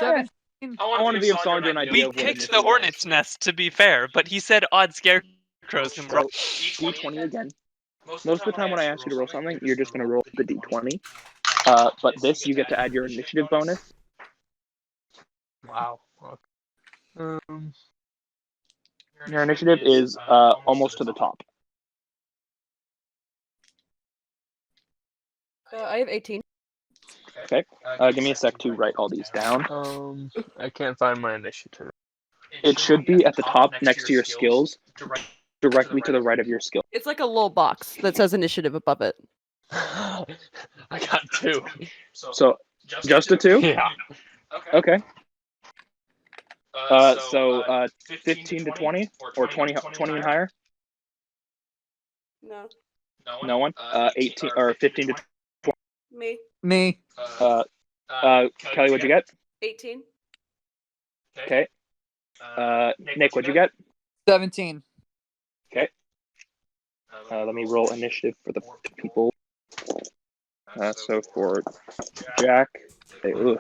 17. I want to give Sandra an idea. We of what picked initiative the is. hornet's nest, to be fair, but he said odd scarecrows can roll. So, D20 again. Most of the time when I ask you to roll something, you're just going to roll the D20. But this, you get to add your initiative bonus. Wow. Your initiative is almost to the top. I have 18. Okay. Give me a sec to write all these down. I can't find my initiative. It should be at the top next to your skills, directly to the right of your skill. It's like a little box that says initiative above it. I got 2. So, just a 2? Yeah. Okay. So 15 to 20? Or 20 and higher? No. No one? 18 or 15 to 20? Me. Kelly, what'd you get? 18. Okay. Nick, what'd you get? 17. Okay. Let me roll initiative for the people. So for Jack,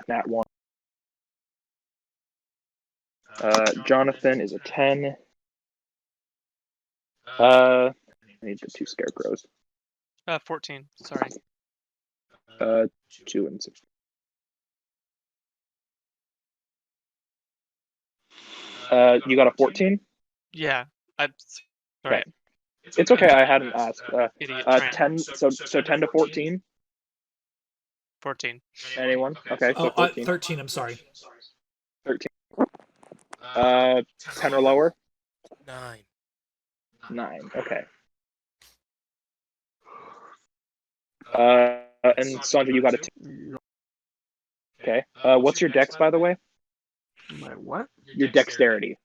nat 1. Jonathan is a 10. I need the 2 scarecrows. 14, sorry. 2 and 6. You got a 14? Yeah, I'm sorry. Okay. It's okay, I hadn't asked. Idiot 10, so 10 to 14? 14. Anyone? Okay, so 14. 13, I'm sorry. 13. 10 or lower? 9, okay. And Sandra, you got a 2. Okay. What's your dex, by the way? My what? Your dexterity.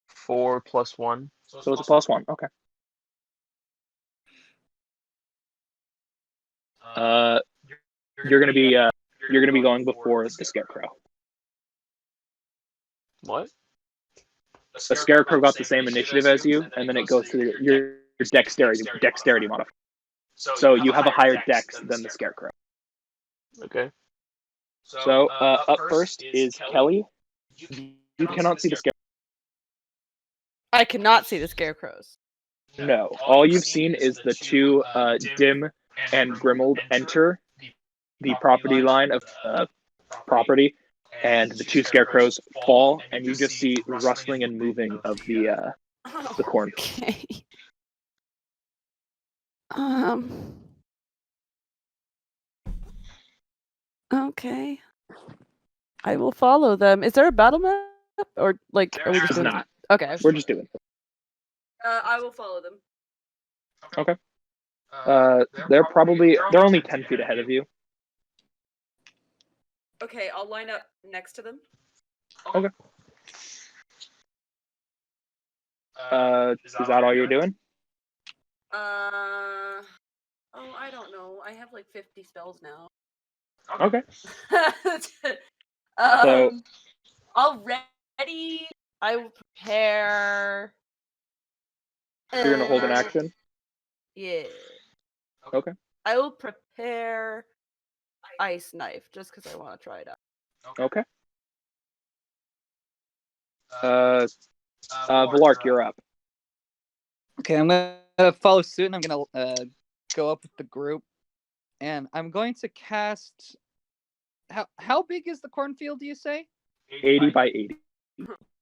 4 plus 1. So it's a +1. Okay. You're gonna be going before the scarecrow. What? The scarecrow got the same initiative as you, and then it goes to your dexterity modifier. So you have a higher dex than the scarecrow. Okay. So up first is Kelly. You cannot see the scarecrow. I cannot see the scarecrows. No, all you've seen is the 2 Dimm and Grimuld enter the property line of property, and the 2 scarecrows fall, and you just see rustling and moving of the corn. Okay. Okay. I will follow them. Is there a battle map, or like? Are we just doing not. Okay. We're just doing it. I will follow them. Okay. They're only 10 feet ahead of you. Okay, I'll line up next to them. Okay. Is that all you're doing? Oh, I don't know. I have like 50 spells now. Okay. So already I will prepare. You're gonna hold an action? Yeah. Okay. I will prepare ice knife just because I want to try it out. Okay. Valark, you're up. Okay, I'm gonna follow suit, and I'm gonna go up with the group, and I'm going to cast. How big is the cornfield? Do you say? 80 by 80.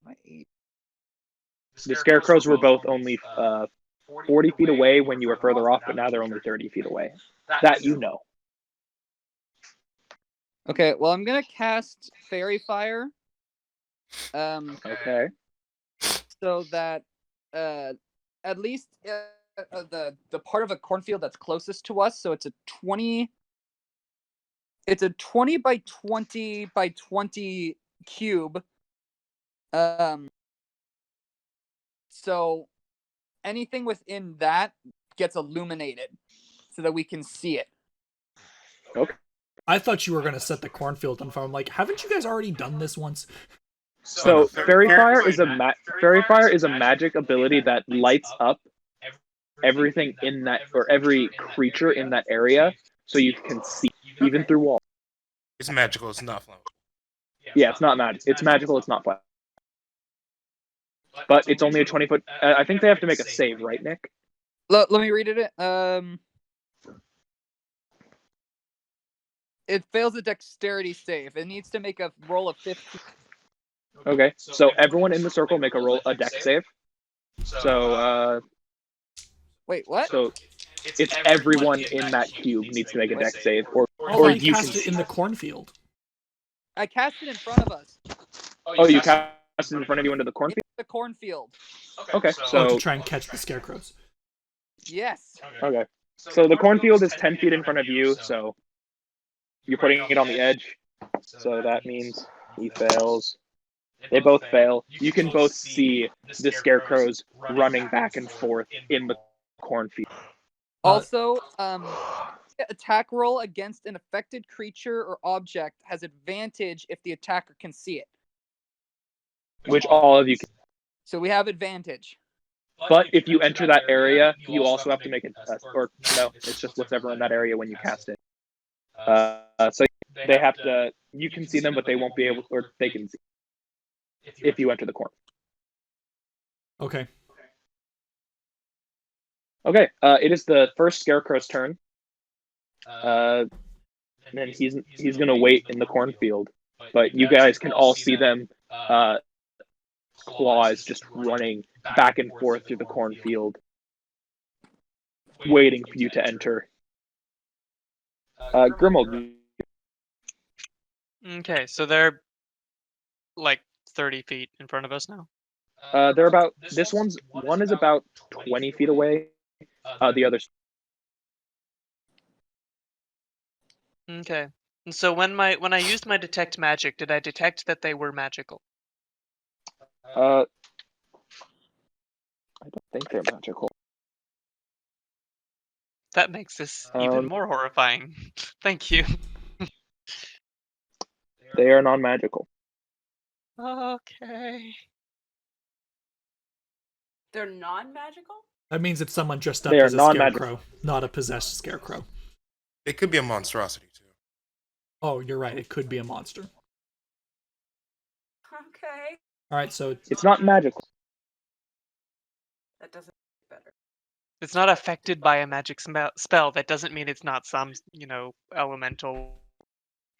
By 80. The scarecrows were both only 40 feet away when you were further off, but now they're only 30 feet away. That you know. Okay, well, I'm gonna cast Fairy Fire. Okay. So that at least the part of a cornfield that's closest to us, so it's a 20. It's a 20 by 20 by 20 cube. So anything within that gets illuminated so that we can see it. Okay. I thought you were going to set the cornfield on fire. I'm like, haven't you guys already done this once? So Fairy Fire is a magic ability that lights up everything in that, or every creature in that area, so you can see even through walls. It's magical. It's not flammable. Yeah, it's not magic. It's magical. It's not flammable. But it's only a 20-foot. I think they have to make a save, right, Nick? Let me read it. It fails a dexterity save. It needs to make a roll of 15. Okay, so everyone in the circle make a dex save. So, Wait, what? so it's everyone in that cube needs to make a dex save, or You you cast can it in the cornfield. I cast it in front of us. Oh, you cast it in front of you into the cornfield? The cornfield. Okay, Oh, so to try and catch the scarecrows. Yes. okay, so the cornfield is 10 feet in front of you, so you're putting it on the edge. So that means he fails. They both fail. You can both see the scarecrows running back and forth in the cornfield. Also, attack roll against an affected creature or object has advantage if the attacker can see it. Which all of you can. So we have advantage. But if you enter that area, you also have to make it. Or no, it's just whatever in that area when you cast it. So they have to. You can see them, but they won't be able, or they can see if you enter the corn. Okay. Okay. It is the first scarecrow's turn. And he's gonna wait in the cornfield, but you guys can all see them. Claws just running back and forth through the cornfield, waiting for you to enter. Grimuld. Okay, so they're like 30 feet in front of us now. They're about. One is about 20 feet away. The other's. Okay. And so when I used my detect magic, did I detect that they were magical? I don't think they're magical. That makes this even more horrifying. Thank you. They are non-magical. Okay. They're non-magical? That means it's someone dressed up They are as a non-magical. scarecrow, not a possessed scarecrow. It could be a monstrosity too. Oh, you're right. It could be a monster. Okay. All right, so It's not magical. That doesn't make it better. It's not affected by a magic spell. That doesn't mean it's not some, elemental,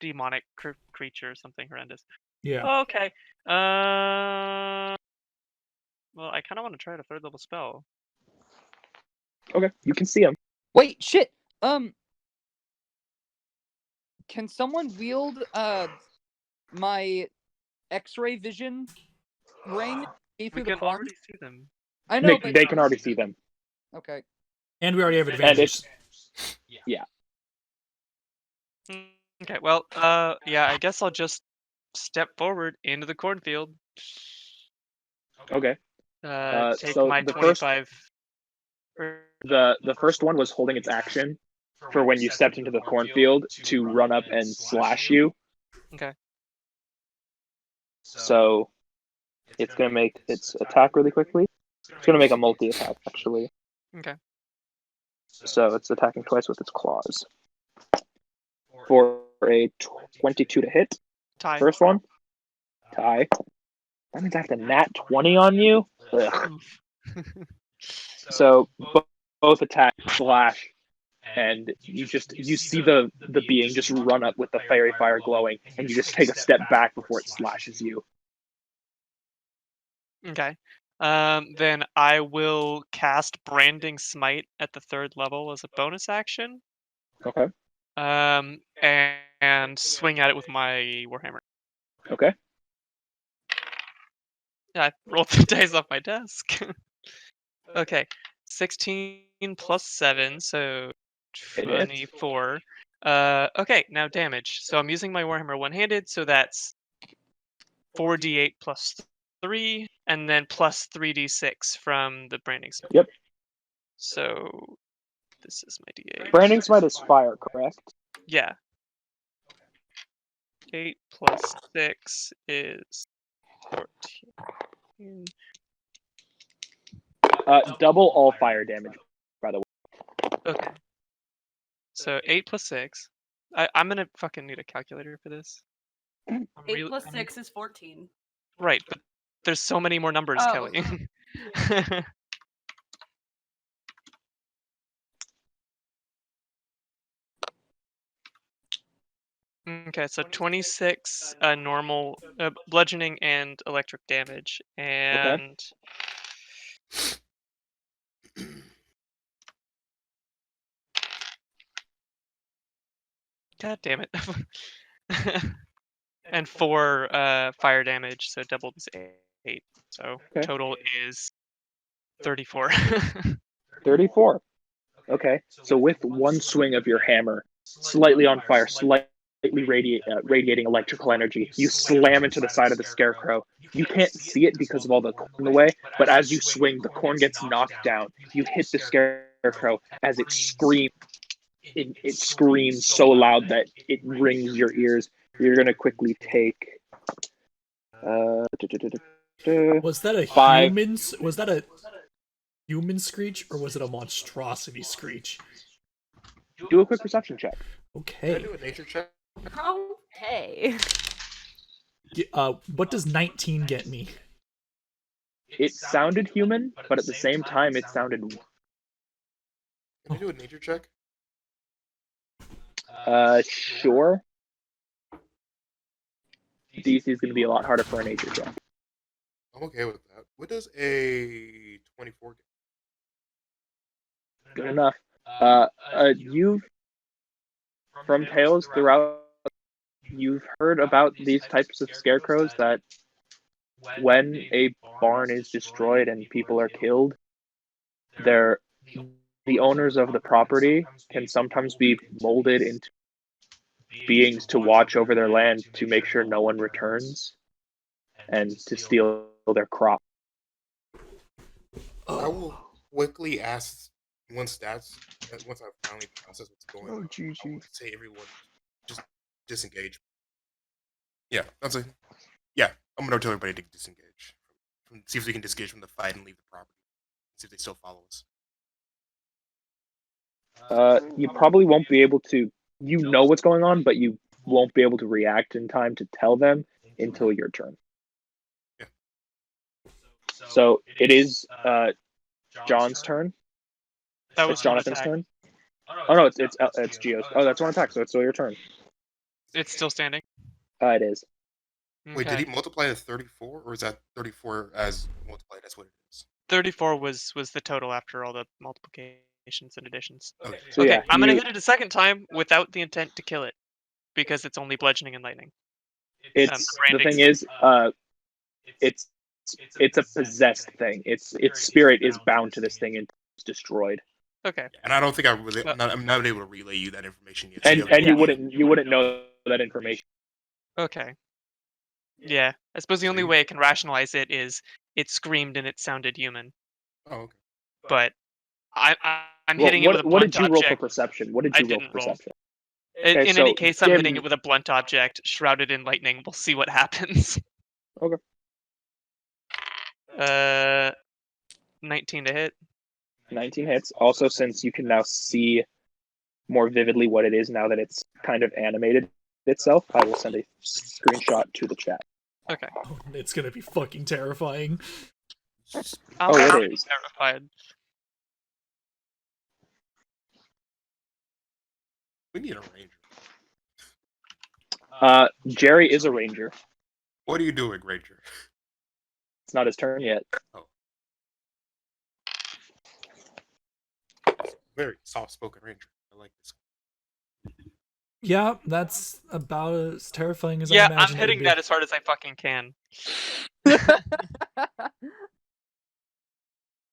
demonic creature or something horrendous. yeah. Okay. Well, I kind of want to try a third level spell. Okay, you can see them. Wait, shit. Can someone wield my X-ray vision ring? See We through can the corn? already see them. I know, Nick, but they can already see them. okay. And we already have And advantage. it's Okay. Well, yeah. I guess I'll just step forward into the cornfield. okay. Take so my the first- 25. The first one was holding its action for when you stepped into the cornfield to run up and slash you. Okay. So it's gonna make its attack really quickly. It's gonna make a multi-attack actually. Okay. So it's attacking twice with its claws. For a 22 to hit. Tie. First one. Tie. That means I have to nat 20 on you. Ugh. So both attack slash, and you see the being just run up with the fairy fire glowing, and you just take a step back before it slashes you. Okay. Then I will cast Branding Smite at the 3rd level as a bonus action. Okay. And swing at it with my Warhammer. Okay. Yeah, I rolled the dice off my desk. Okay. 16 plus 7, so It hits. 24. Okay, now damage. So I'm using my Warhammer one-handed, so that's 4d8 plus 3, and then plus 3d6 from the Branding Smite. Yep. So this is my d8. Branding Smite is fire, correct? Yeah. 8 plus 6 is 14. Double all fire damage, by the way. Okay. So 8 plus 6. I'm gonna fucking need a calculator for this. 8 plus 6 is 14. Right, but there's so many more numbers, Oh. Kelly. Okay, so 26 normal bludgeoning and electric damage, and God damn it. And 4 fire damage, so doubled is 8. So Okay. total is 34. 34. Okay. So with one swing of your hammer, slightly on fire, slightly radiating electrical energy, you slam into the side of the scarecrow. You can't see it because of all the corn in the way, but as you swing, the corn gets knocked down. You hit the scarecrow as it screams. It screams so loud that it rings your ears. You're gonna quickly take. Was that a 5. human? Was that a human screech or was it a monstrosity screech? Do a quick perception check. Can I Okay. do a nature check? Okay. What does 19 get me? It sounded human, but at the same time, it sounded. Can I do a nature check? Sure. DC is going to be a lot harder for a nature check. I'm okay with that. What does a 24 get? Good enough. You've from tales throughout. You've heard about these types of scarecrows that when a barn is destroyed and people are killed, the owners of the property can sometimes be molded into beings to watch over their land to make sure no one returns and to steal their crop. I will quickly ask once I finally process what's going on. GG. I will say everyone just disengage. Yeah, that's it. Yeah, I'm gonna tell everybody to disengage. See if we can disengage from the fight and leave the property. See if they still follow us. You probably won't be able to. You know what's going on, but you won't be able to react in time to tell them until your turn. Yeah. So it is John's turn. That It's was one Jonathan's attack. turn. Oh no, it's Geo's. Oh, that's one attack, so it's still your turn. It's still standing. It is. Wait, did Okay. he multiply to 34, or is that 34 as multiplied? That's what it is. 34 was the total after all the multiplications and additions. Okay. So Okay, yeah, I'm gonna hit it a second time without the intent to kill it, because it's only bludgeoning and lightning. It's the branding thing is, it's a possessed thing. Its spirit is bound to this thing and it's destroyed. Okay. And I don't think Well- I'm not able to relay you that information yet. And So you wouldn't know that information. Okay. Yeah, I suppose the only way I can rationalize it is it screamed and it sounded human, Oh, okay. but I'm Well, hitting it with a what blunt did you roll for object. perception? What did I you roll didn't for roll. perception? In Okay, any so case, I'm hitting Dimm- it with a blunt object shrouded in lightning. We'll see what happens. Okay. 19 to hit. 19 hits. Also, since you can now see more vividly what it is now that it's kind of animated itself, I will send a screenshot to the chat. Okay. Oh, it's gonna be fucking terrifying. I'm it already is. terrified. We need a ranger. Jerry is a ranger. What are you doing, ranger? It's not his turn yet. Very soft-spoken ranger. I like this. Yeah, that's about as terrifying as I Yeah, imagine I'm it would hitting be. that as hard as I fucking can.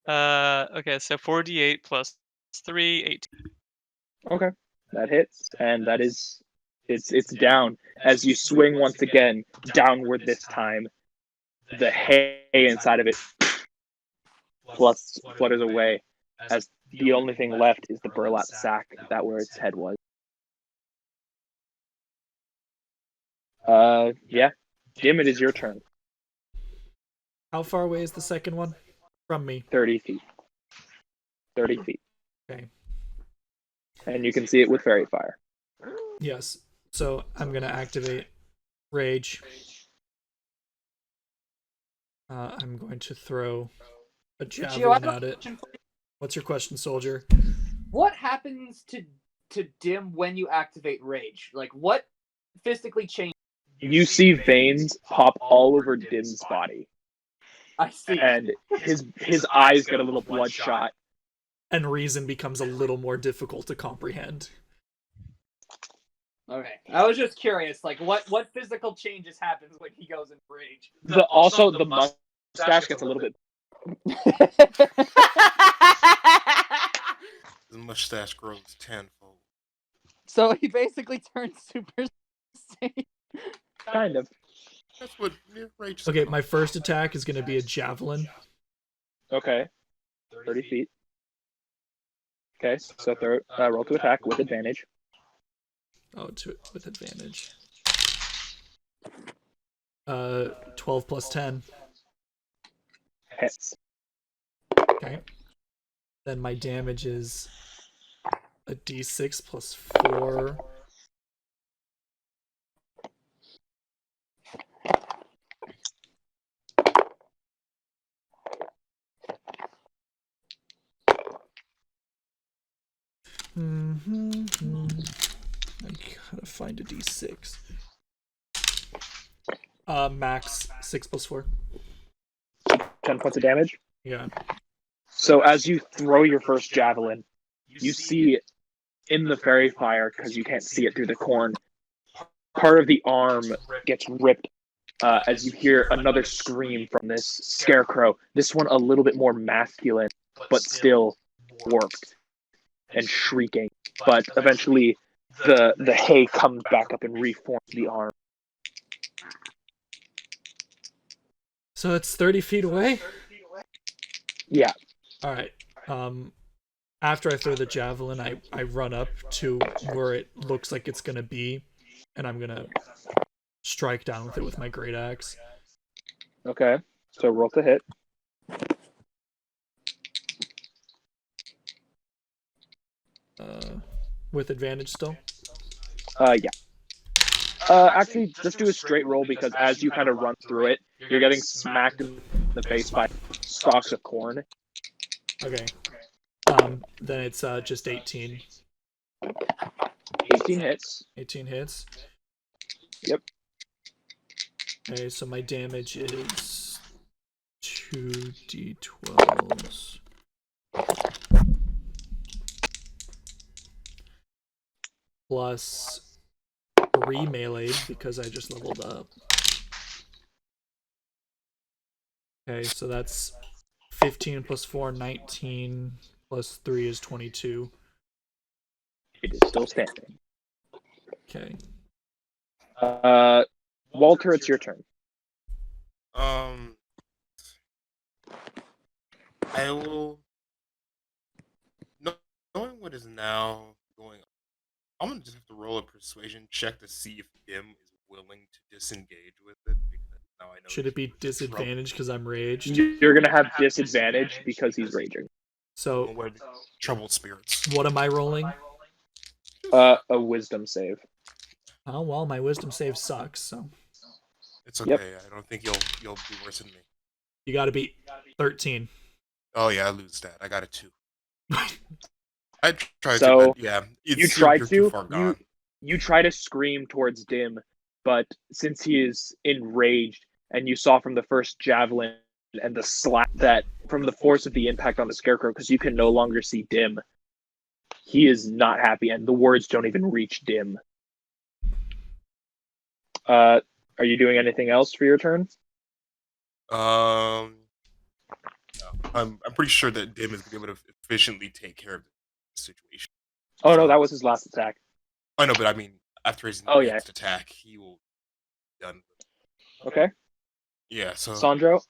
Okay, so 4d8 plus 3, 18. Okay, that hits, and that is it's down as you swing once again downward. This time, the hay inside of it flutters away, as the only thing left is the burlap sack that where its head was. Yeah, Dimm, it is your turn. How far away is the second one from me? 30 feet. 30 feet. Okay. and you can see it with Fairy Fire. Yes. So I'm gonna activate Rage. I'm going to throw a Gio, I javelin have a at it. question for you. What's your question, soldier? What happens to Dimm when you activate Rage? Like, what physically changes? You see veins pop all over Dimm's body, I see. and his eyes get a little bloodshot. And reason becomes a little more difficult to comprehend. Okay, I was just curious, like, what physical changes happens when he goes in Rage? Also, the mustache gets a little bit. The mustache grows tenfold. So he basically turns Super Saiyan. Kind of. That's what Rage is Okay, called. my first attack is gonna be a javelin. Okay. 30 feet. Okay, so roll to attack with advantage. Oh, with advantage. 12 plus 10. Hits. Okay. Then my damage is a d6 plus 4. I gotta find a d6. Max 6 plus 4. 10 points of damage. Yeah. So as you throw your first javelin, you see in the fairy fire, because you can't see it through the corn, part of the arm gets ripped as you hear another scream from this scarecrow. This one a little bit more masculine, but still warped and shrieking. But eventually the hay comes back up and reforms the arm. So it's 30 feet away? Yeah. Alright. After I throw the javelin, I run up to where it looks like it's gonna be, and I'm gonna strike down with it with my great axe. Okay. So roll to hit. With advantage still? Yeah. Actually, just do a straight roll because as you kind of run through it, you're getting smacked in the face by stalks of corn. Okay. Then it's just 18. 18 hits. 18 hits. Yep. Okay, so my damage is 2d12s. Plus 3 melee because I just leveled up. Okay, so that's 15 plus 4, 19 plus 3 is 22. It is still standing. Okay. Walter, it's your turn. I will. Knowing what is now going on, I'm gonna just have to roll a persuasion check to see if Dimm is willing to disengage with it. Because now I know. Should it be disadvantage because I'm raged? You're gonna have disadvantage because he's raging. So, Where the troubled spirits. what am I rolling? A wisdom save. Oh, well, my wisdom save sucks, so. It's okay. Yep. I don't think you'll be worse than me. You gotta beat 13. Oh yeah, I lose that. I got a 2. I tried So, to, but yeah, You tried you're too far to. gone. You try to scream towards Dimm, but since he is enraged, and you saw from the first javelin and the slap that from the force of the impact on the scarecrow, because you can no longer see Dimm, he is not happy, and the words don't even reach Dimm. Are you doing anything else for your turn? No. I'm pretty sure that Dimm is gonna be able to efficiently take care of the situation. Oh no, that was his last attack. I know, but I mean, after his Oh, yeah. next attack, he will be done. Okay, Yeah. So Sandro,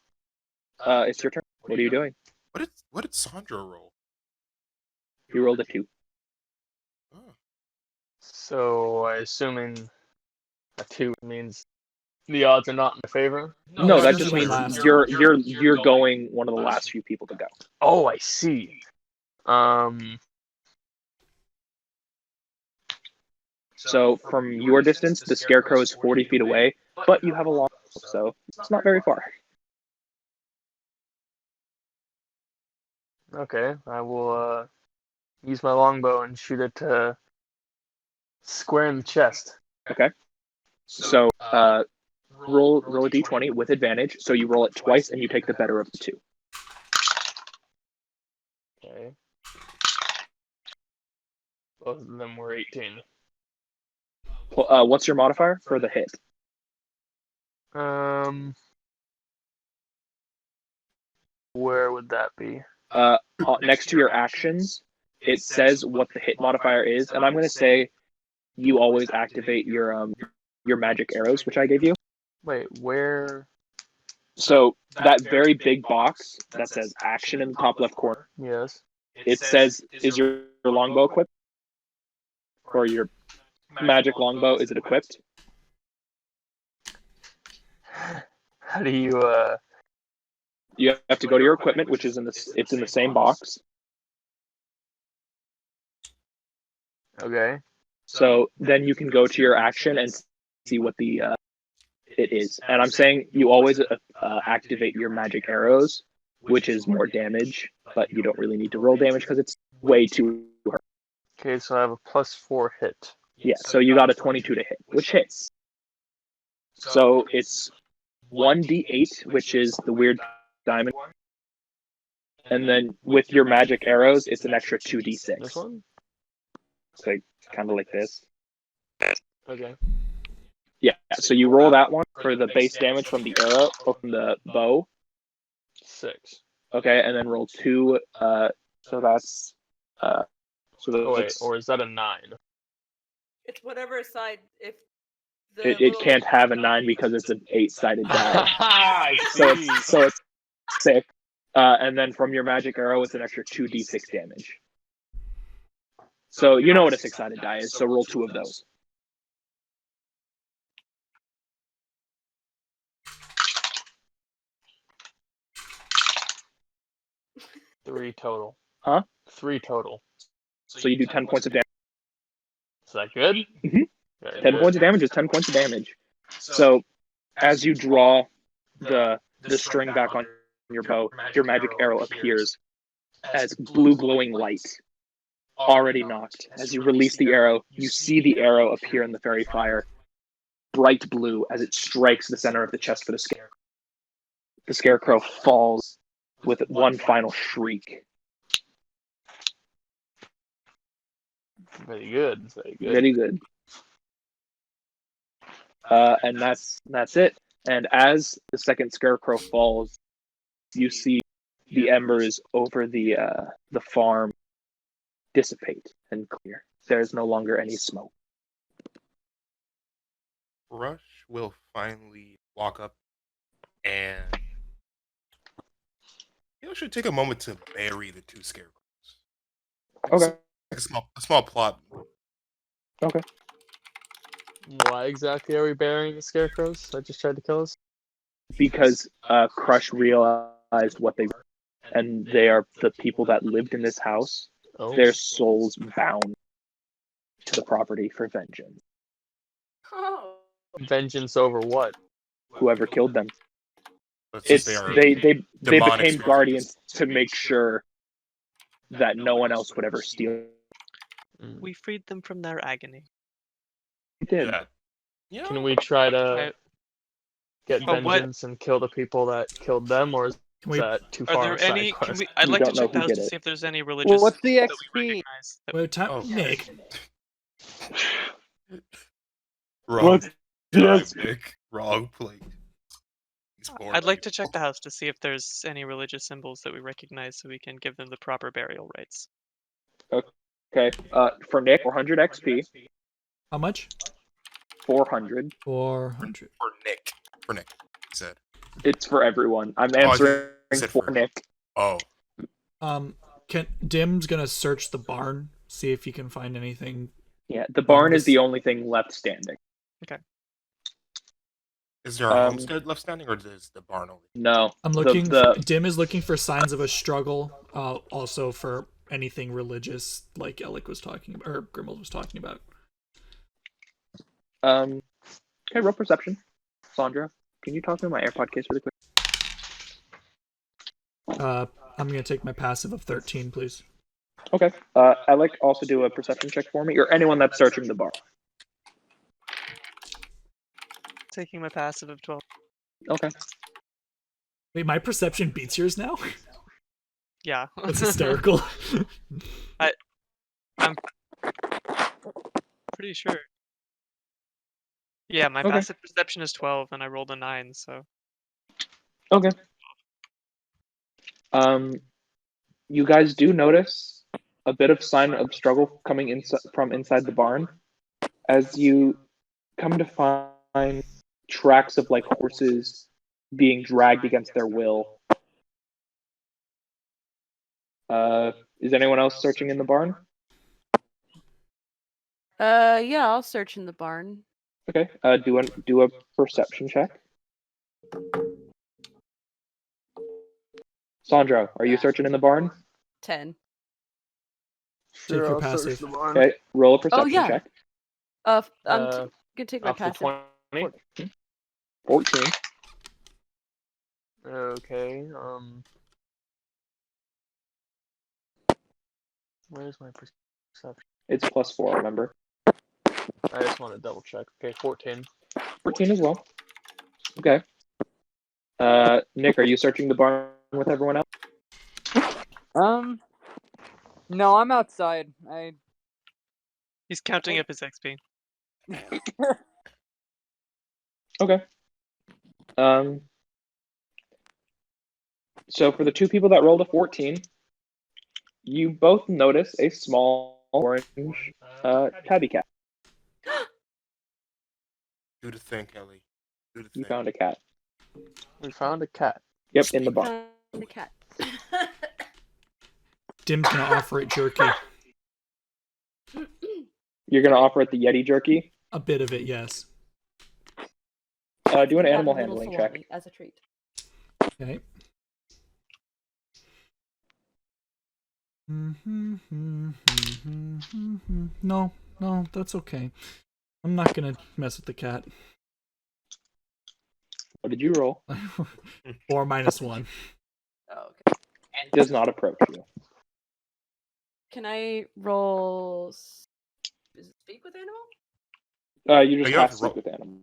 it's your turn. What are you doing? what did Sandro roll? You rolled a 2. Oh. So, assuming a 2 means the odds are not in my favor. No, it's that just just my means last you're going one of the last few people to go. Oh, I see. So from your distance, the scarecrow is 40 feet away, but you have a long bow, so it's not very far. Okay, I will use my longbow and shoot it square in the chest. Okay. So roll a d20 with advantage. So you roll it twice, and you take the better of the two. Okay. Both of them were 18. What's your modifier for the hit? Where would that be? Next to your actions, it says what the hit modifier is, and I'm going to say you always activate your magic arrows, which I gave you. Wait, where? So that very big box that says action in the top left corner, Yes. it says, is your longbow equipped? Or your magic longbow, is it equipped? How do you You have to go to your equipment, which is it's in the same box. Okay. So then you can go to your action and see what the it is. And I'm saying you always activate your magic arrows, which is more damage, but you don't really need to roll damage because it's way too hard. Okay, so I have a +4 hit. Yeah, so you got a 22 to hit, which hits. So it's 1d8, which is the weird diamond. And then with your magic arrows, it's an extra 2d6. This one? So kind of like this. Okay. Yeah, so you roll that one for the base damage from the arrow or from the bow. 6. Okay, and then roll 2. So that's Oh, wait, or is that a 9? It's whatever side. If it can't have a 9 because it's an 8-sided die. so it's 6. And then from your magic arrow, it's an extra 2d6 damage. So you know what a 6-sided die is. So roll 2 of those. Three total. Huh? 3 total. So you do 10 points of damage. Is that good? Mhm. 10 Good. points of damage is 10 points of damage. So as you draw the string back on your bow, your magic arrow appears as blue glowing light, already knocked. As you release the arrow, you see the arrow appear in the fairy fire, bright blue, as it strikes the center of the chest for the scarecrow. The scarecrow falls with one final shriek. Very good. Very good. Very good. And that's it. And as the second scarecrow falls, you see the embers over the farm dissipate and clear. There is no longer any smoke. Rush will finally walk up and you should take a moment to bury the 2 scarecrows. Okay. Like a small plot. Okay. Why exactly are we burying the scarecrows that just tried to kill us? Because Crush realized what they were, and they are the people that lived in this house. Oh. Their souls bound to the property for vengeance. Oh. Vengeance over what? Whoever killed them. Since they are They demonic became spirits. guardians to make sure that no one else would ever steal. We freed them from their agony. They did. Yeah. You know, Can we try to get But what- vengeance and kill the people that killed them, or is Can we that too Are far? there a side any? quest? I'd We like to don't know check the who house did to it. see if there's any religious. what's the that we XP? recognize that- Wait, time, Oh. Nick. wrong. Yes. Nick. Wrong place. He's born I'd like like- to check the house to see if there's any religious symbols that we recognize, so we can give them the proper burial rites. Okay. For Nick, 400 XP. How much? 400. 400. For Nick. For Nick. He said. It's for everyone. I'm I answering said for for- Nick. Oh. Dimm's gonna search the barn, see if he can find anything. Yeah, the barn is this- the only thing left standing. Is there a homestead left standing, or is the barn only? No. I'm looking. The- Dimm is looking for signs of a struggle. Also for anything religious, like Elek was talking about, or Grimuld was talking about. Okay, roll perception. Sandra, can you toss me my AirPod case really quick? I'm gonna take my passive of 13, please. Okay. Elek, also do a perception check for me, or anyone that's searching the bar. Taking my passive of 12. Okay. Wait, my perception beats yours now? Yeah. That's hysterical. I'm pretty sure. Yeah, my Okay. passive perception is 12, and I rolled a 9, so. Okay. You guys do notice a bit of sign of struggle coming from inside the barn, as you come to find tracks of like horses being dragged against their will. Is anyone else searching in the barn? Yeah, I'll search in the barn. Okay. Do a perception check. Sandra, are you searching in the barn? 10. Take your I'll search passive. the barn. Okay. Roll a perception yeah. check. I'm Uh, gonna take my Up to passive. 20. 14. Okay. Where's my perception? It's +4, remember? I just want to double check. Okay, 14. 14 as well. Okay. Nick, are you searching the barn with everyone else? No, I'm outside. He's counting up his XP. Okay. So for the two people that rolled a 14, you both notice a small orange tabby cat. Do the thing, Ellie. Do the You thing. found a cat. We found a cat. Yep, in the barn. The cat. Dimm's gonna offer it jerky. You're gonna offer it the Yeti jerky. A bit of it, yes. Do an Got a animal little handling salami check. as a treat. Okay. No, that's okay. I'm not gonna mess with the cat. What did you roll? 4 minus 1. Oh, okay. Does not approach you. Can I roll? Is it speak with animal? You just you have have to to speak roll. with animal.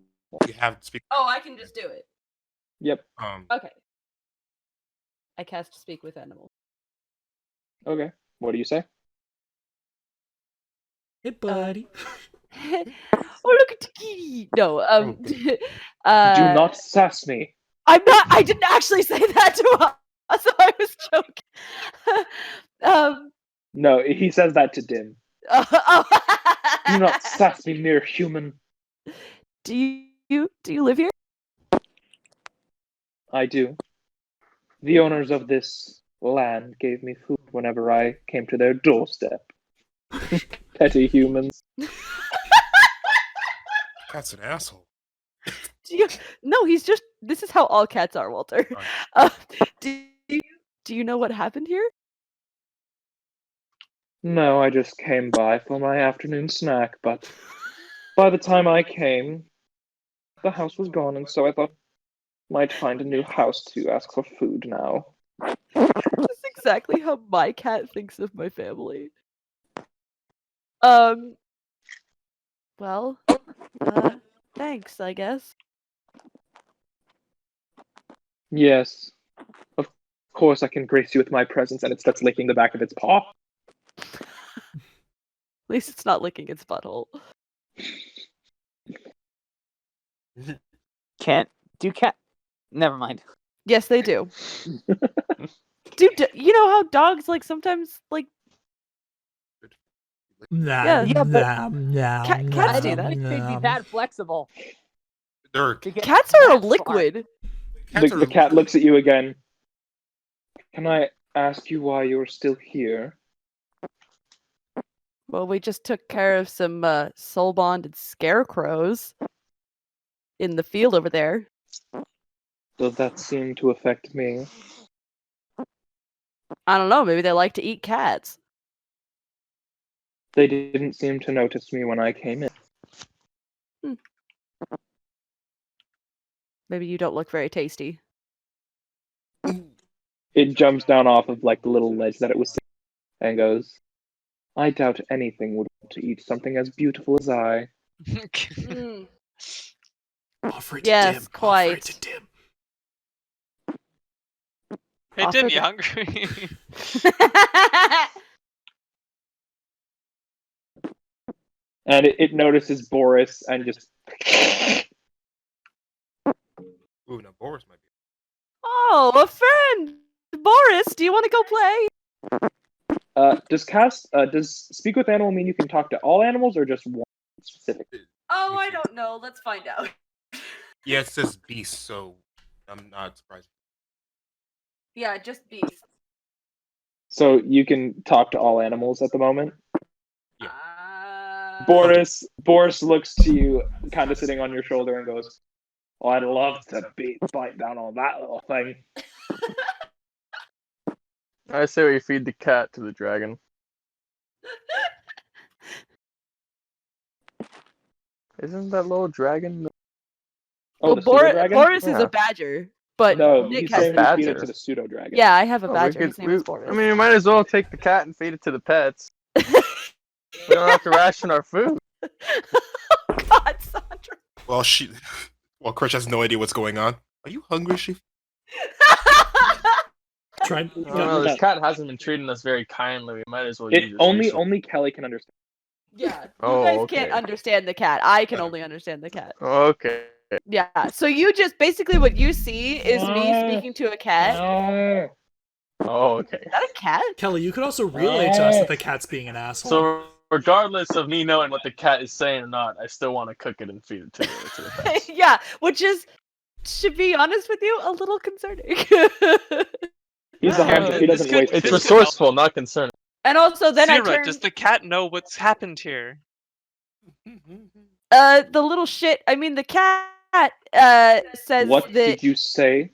You have to speak. Oh, I can just do it. Yep. Okay. I cast speak with animal. Okay. What do you say? Hey, buddy. Oh, look at the kitty. No. Do not sass me. I'm not. I didn't actually say that to us. So I was joking. No, he says that to Dimm. Do not sass me, mere human. Do you live here? I do. The owners of this land gave me food whenever I came to their doorstep. Petty humans. Cat's an asshole. No, he's just. This is how all cats are, Walter. Right. Do you know what happened here? No, I just came by for my afternoon snack, but by the time I came, the house was gone, and so I thought I might find a new house to ask for food now. That's exactly how my cat thinks of my family. Well, thanks, I guess. Yes. Of course I can grace you with my presence, and it starts licking the back of its paw. At least it's not licking its butthole. Do cat? Never mind. Yes, they do. Dude, you know how dogs like sometimes like Nah, Yeah, but cats I do didn't that. think they'd be that flexible. They're to get cats are a that far. liquid. The cat looks at you again. Can I ask you why you're still here? Well, we just took care of some soul bonded scarecrows in the field over there. Does that seem to affect me? I don't know, maybe they like to eat cats. They didn't seem to notice me when I came in. Maybe you don't look very tasty. It jumps down off of like the little ledge that it was sitting and goes, I doubt anything would want to eat something as beautiful as I. Offer it to Yes, Dimm. quite. Offer it to Dimm. Hey, Dim, you Offered- hungry? And it notices Boris and just. Ooh, no, Boris might be. Oh, a friend! Boris, do you want to go play? Does speak with animal mean you can talk to all animals or just one specific? Oh, I don't know. Let's find out. Yeah, it says beast, so I'm not surprised. Yeah, just beast. So you can talk to all animals at the moment. Yeah. Boris looks to you, kind of sitting on your shoulder, and goes, "Oh, I'd love to bite down on that little thing." I say we feed the cat to the dragon. Isn't that little dragon? Oh, Well, the pseudo dragon. Boris is Yeah. a badger, but No, Nick he's has saying we feed it badger. to the pseudo dragon. Yeah, I have a Oh, badger. His name is Boris. I mean, we might as well take the cat and feed it to the pets. We don't have to ration our food. God, Sandra. Well, Crush has no idea what's going on. Are you hungry, She? Try. I don't know, this cat hasn't been treating us very kindly. We might as well It use this only resource. only Kelly can understand. Yeah, you Oh, guys okay. can't understand the cat. I can only understand the cat. Okay. Yeah, so you just basically what you see is me speaking to a cat. Oh, okay. Is that a cat? Kelly, you could also relay to us that the cat's being an asshole. So, regardless of me knowing what the cat is saying or not, I still want to cook it and feed it to the pets. Yeah, which is, to be honest with you, a little concerning. He's a Yeah, hunter. He this doesn't could- waste. It's This food. resourceful, not concerning. And also, then I Sierra, turned. does the cat know what's happened here? The little shit. I mean, the cat says What that did you say?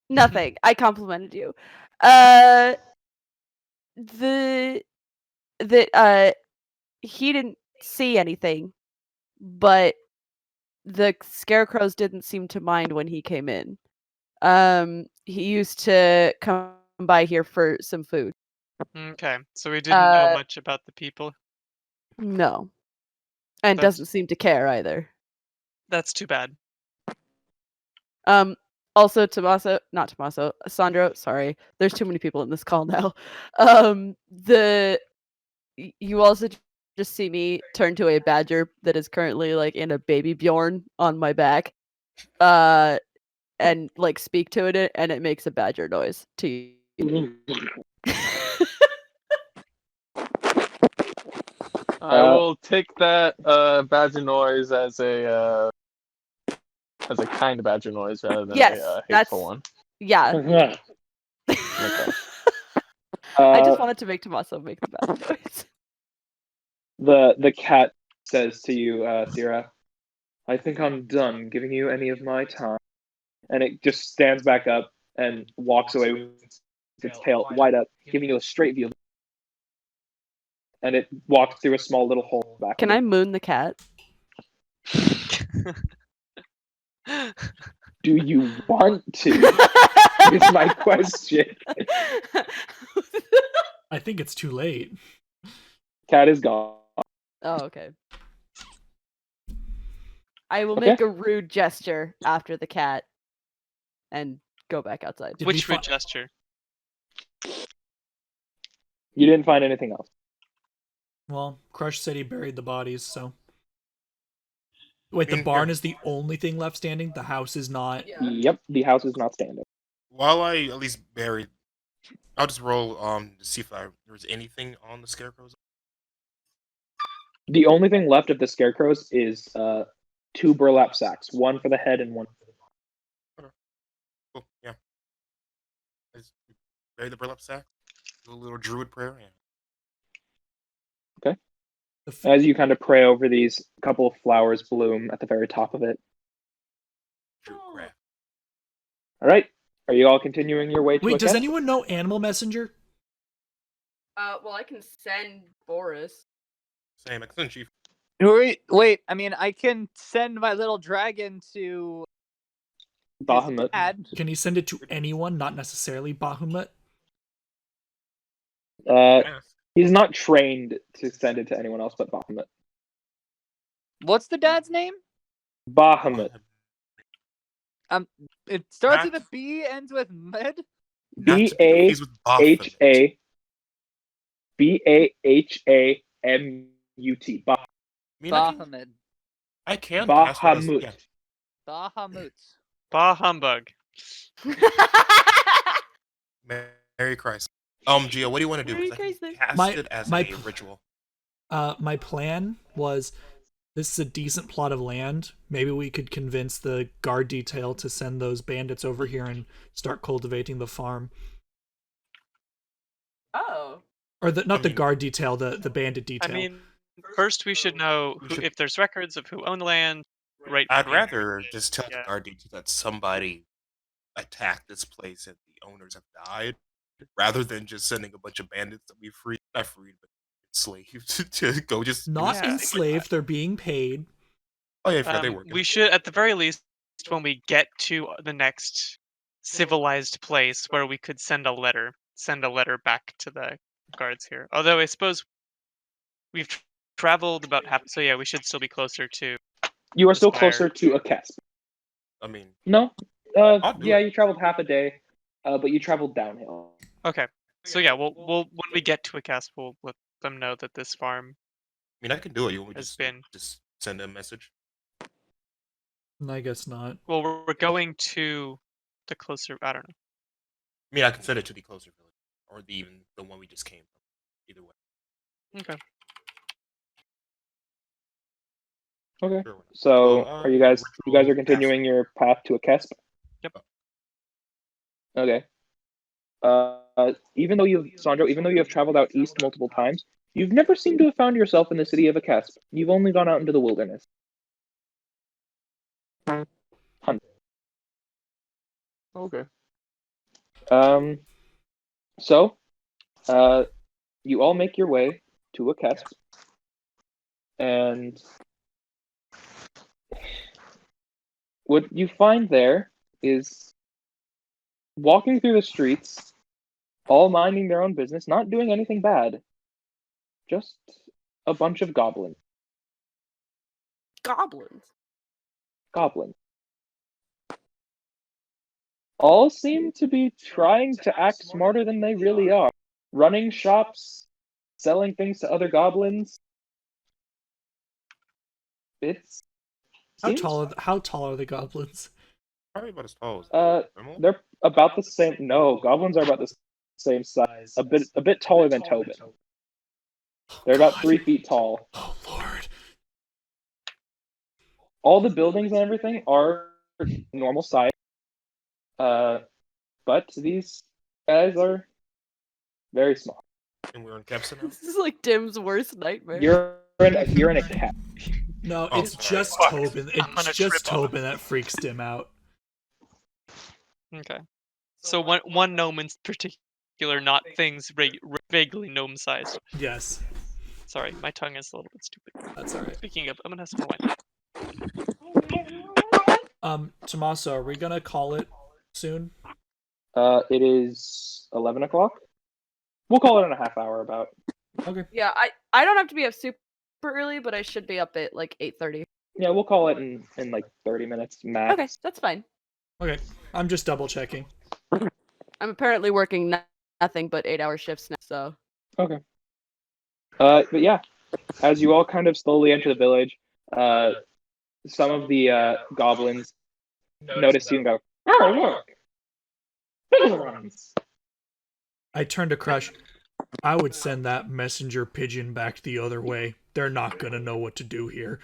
nothing. I complimented you. He didn't see anything, but the scarecrows didn't seem to mind when he came in. He used to come by here for some food. Okay, so we didn't know Uh, much about the people. No, and That's- doesn't seem to care either. That's too bad. Also, Sandro, sorry. There's too many people in this call now. You also just see me turn to a badger that is currently like in a baby Bjorn on my back. And like speak to it and it makes a badger noise to you. I will take that badger noise as a kind badger noise rather than Yes, a that's- hateful one. Yeah. Okay. I just wanted to make Tommaso make the badger noise. The cat says to you, Sierra, I think I'm done giving you any of my time. And it just stands back up and walks away with its tail wide up, giving you a straight view. And it walks through a small little hole back. Can I moon the cat? Do you want to? Is my question. I think it's too late. Cat is gone. Oh, okay. I will Okay. make a rude gesture after the cat and go back outside. Did we Which fi- rude gesture? You didn't find anything else. Well, Crush said he buried the bodies, so. Wait, the In barn here. is the only thing left standing? The house is not. Yep, the house is not standing. While I at least buried, I'll just roll to see if there's anything on the scarecrows. The only thing left of the scarecrows is 2 burlap sacks, one for the head and one for the body. Cool, yeah. I just bury the burlap sack, do a little druid prayer, and The f- As you kind of pray over these, a couple of flowers bloom at the very top of it. druid craft. All right, are you all continuing your way to Wait, does Akesp? anyone know Animal Messenger? Well, I can send Boris. Same, excellent, Chief. Wait. I mean, I can send my little dragon to Bahamut. Dad. Can he send it to anyone, not necessarily Bahamut? He's not trained to send it to anyone else but Bahamut. What's the dad's name? Bahamut. It starts Matt? with a B, ends with med. Not to be confused with Baphomet. Bahamut. I mean, Bahamut. I can cast it as- Bahamut. yeah. Bahamut. Bah humbug. Merry Christ. Gio, what do you want to do? Merry 'Cause I can Christmas. cast My- it as my- a ritual. My plan was, this is a decent plot of land. Maybe we could convince the guard detail to send those bandits over here and start cultivating the farm. Oh. Or not the mean- guard detail, the bandit I detail. mean, first we should know if there's records of who owned the land. Right. I'd rather just tell Yeah. the guard detail that somebody attacked this place and the owners have died, rather than just sending a bunch of bandits that we freed, not freed, but enslaved to go just do Not this thing like enslaved, that. they're being paid. Oh yeah, fair, they were. We should, at the very least, when we get to the next civilized place where we could send a letter back to the guards here. Although I suppose we've traveled about half, so yeah, we should still be closer to. You are still Aspire. closer to Akesp. I mean, No? I'll do Yeah, it. you traveled half a day, but you traveled downhill. Okay, so yeah, we'll when we get to Akesp, we'll let them know that this farm. I can do it. You want me to Has just been- just send a message? I guess not. Well, we're going to the closer. I don't know. I can send it to the closer village, or even the one we just came from. Either way. Okay. Okay. Sure, why not? So, So, are you guys are continuing your path to Akesp? Yep. Okay. Even though you have traveled out east multiple times, you've never seemed to have found yourself in the city of Akesp. You've only gone out into the wilderness. Okay. So, you all make your way to Akesp, and what you find there is walking through the streets, all minding their own business, not doing anything bad, just a bunch of goblins. Goblins. All seem to be trying to act smarter than they really are. Running shops, selling things to other goblins. It's How seems- tall are the goblins? Probably about as tall as Grimuld. They're about the same. No, goblins are about the same size. A bit taller than Tobin. They're about 3 feet tall. Oh lord. All the buildings and everything are normal size. But these guys are very small. And we're in Capsa now. This is like Dimm's worst nightmare. You're in a cat. No, Oh, it's sorry. just Fuck. Tobin. I'm gonna It's just trip on it. Tobin that freaks Dim out. Okay. So one gnome in particular, not things vaguely gnome sized. Yes, Sorry, my tongue is a little bit stupid. that's alright. Speaking of, I'm gonna have some more wine. Tommaso, are we gonna call it soon? It is 11 o'clock. We'll call it in a half hour about. Okay. Yeah, I don't have to be up super early, but I should be up at like 8:30. Yeah, we'll call it in like 30 minutes max. Okay, that's fine. Okay. I'm just double checking. I'm apparently working nothing but 8-hour shifts now, so. Okay. But yeah, as you all kind of slowly enter the village, some of the goblins notice you and go, "Oh, look! Little ones!" I turned to Crush. I would send that messenger pigeon back the other way. They're not gonna know what to do here.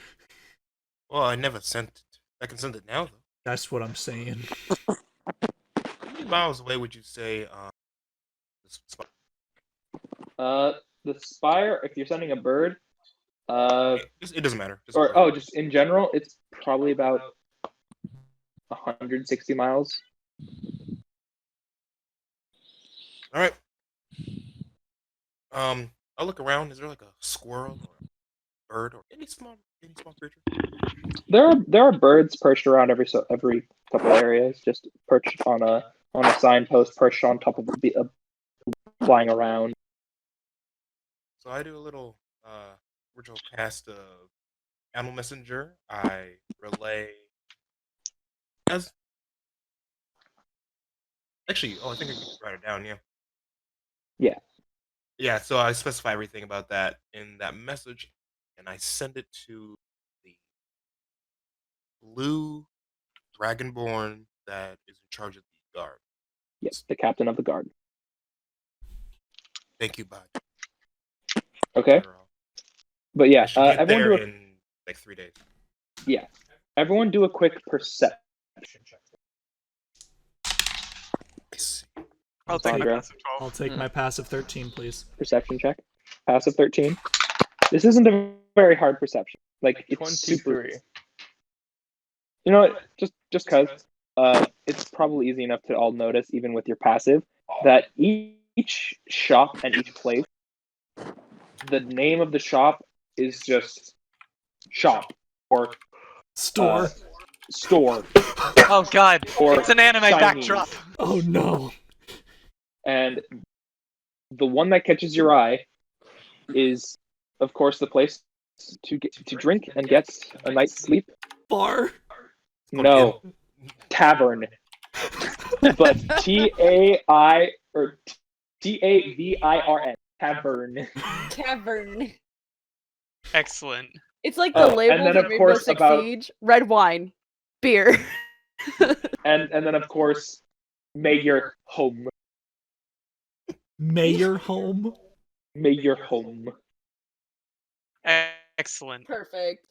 Well, I never sent it. I can send it now though. That's what I'm saying. How many miles away would you say? This spot? The spire, if you're sending a bird, It doesn't matter. Just just in general, it's probably about 160 miles. All right. I'll look around. Is there like a squirrel or a bird or any small creature? There are birds perched around every couple areas, just perched on a signpost, perched on top of flying around. So I do a little ritual cast of Animal Messenger. I relay as actually. Oh, I think I can write it down. Yeah. Yeah. Yeah. So I specify everything about that in that message, and I send it to the blue dragonborn that is in charge of the guard. Yes, the captain of the guard. Thank you, bud. Okay. But yeah, I should get everyone there do in like 3 days. everyone do a quick perception check. Nice. I'll take my Sandra. passive 12. I'll take my passive 13, please. Perception check. Passive 13. This isn't a very hard perception. Like it's super. 23. You know what? Just cause it's probably easy enough to all notice, even with your passive, that each shop and each place, the name of the shop is just shop or Store. store. Oh god, Or it's an anime Chinese. backdrop. Oh no. And the one that catches your eye is, of course, the place to drink and get a night's sleep. Bar. No, tavern. But TAI or TAVIRN. Tavern. Tavern. Excellent. It's like Oh, the and label then, for of Rainbow course, Six about- Siege. Red wine. Beer. And then, of course, may your home. Mayor home. May your home. Excellent. Perfect.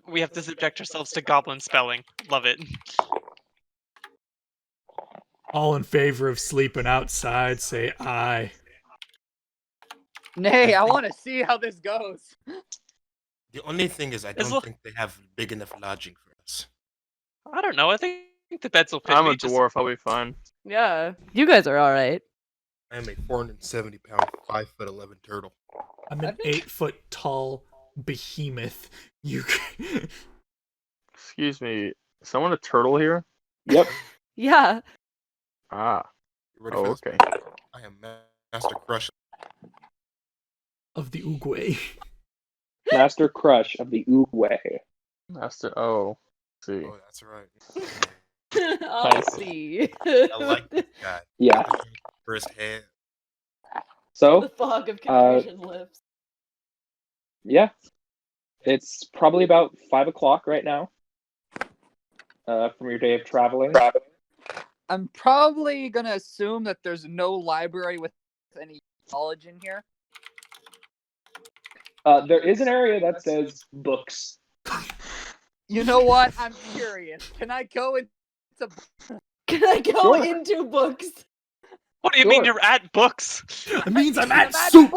We have to subject ourselves to goblin spelling. Love it. All in favor of sleeping outside, say aye. Nay, I want to see how this goes. The only thing is, I It's don't think they have big enough lodging for us. I don't know. I think the beds will fit I'm me. a dwarf. I'll be fine. Yeah. You guys are alright. I am a 470-pound, 5'11" turtle. I'm an 8-foot tall behemoth. You. Excuse me. Someone a turtle here? Yep. Yeah. Ah. You ready Oh, for this? okay. I am Master Crush. Of the Oogway. Master Crush of the Oogway. Master. Oh. Let's see. Oh, that's right. I'll Nice. see. I like this guy. Yeah. For his hair. the So, fog of confusion lips. yeah. It's probably about 5 o'clock right now. From your day of traveling. I'm probably gonna assume that there's no library with any knowledge in here. There is an area that says books. You know what? I'm curious. Can I go into? Can I go Sure. into books? What do you mean Sure. you're at books? It means I'm I'm at at soup.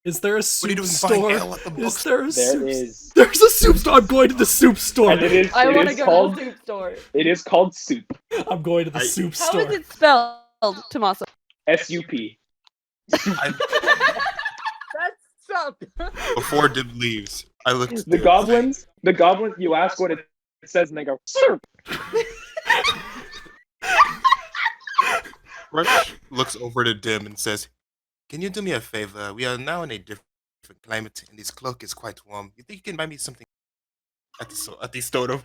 Is there a What are you soup doing buying store? ale at the Is bookstore? there a There soup? is. There's a soup store. I'm going to the soup store. And it is, I it want to is go called, to the soup store. it is called soup. I'm going to the soup How store. is it spelled, Tommaso? SUP. I, That's up. before Dimm leaves, I looked. The goblins, you ask what it says and they go, soup. Crush looks over to Dimm and says, "Can you do me a favor? We are now in a different climate, and this cloak is quite warm. You think you can buy me something at the store?"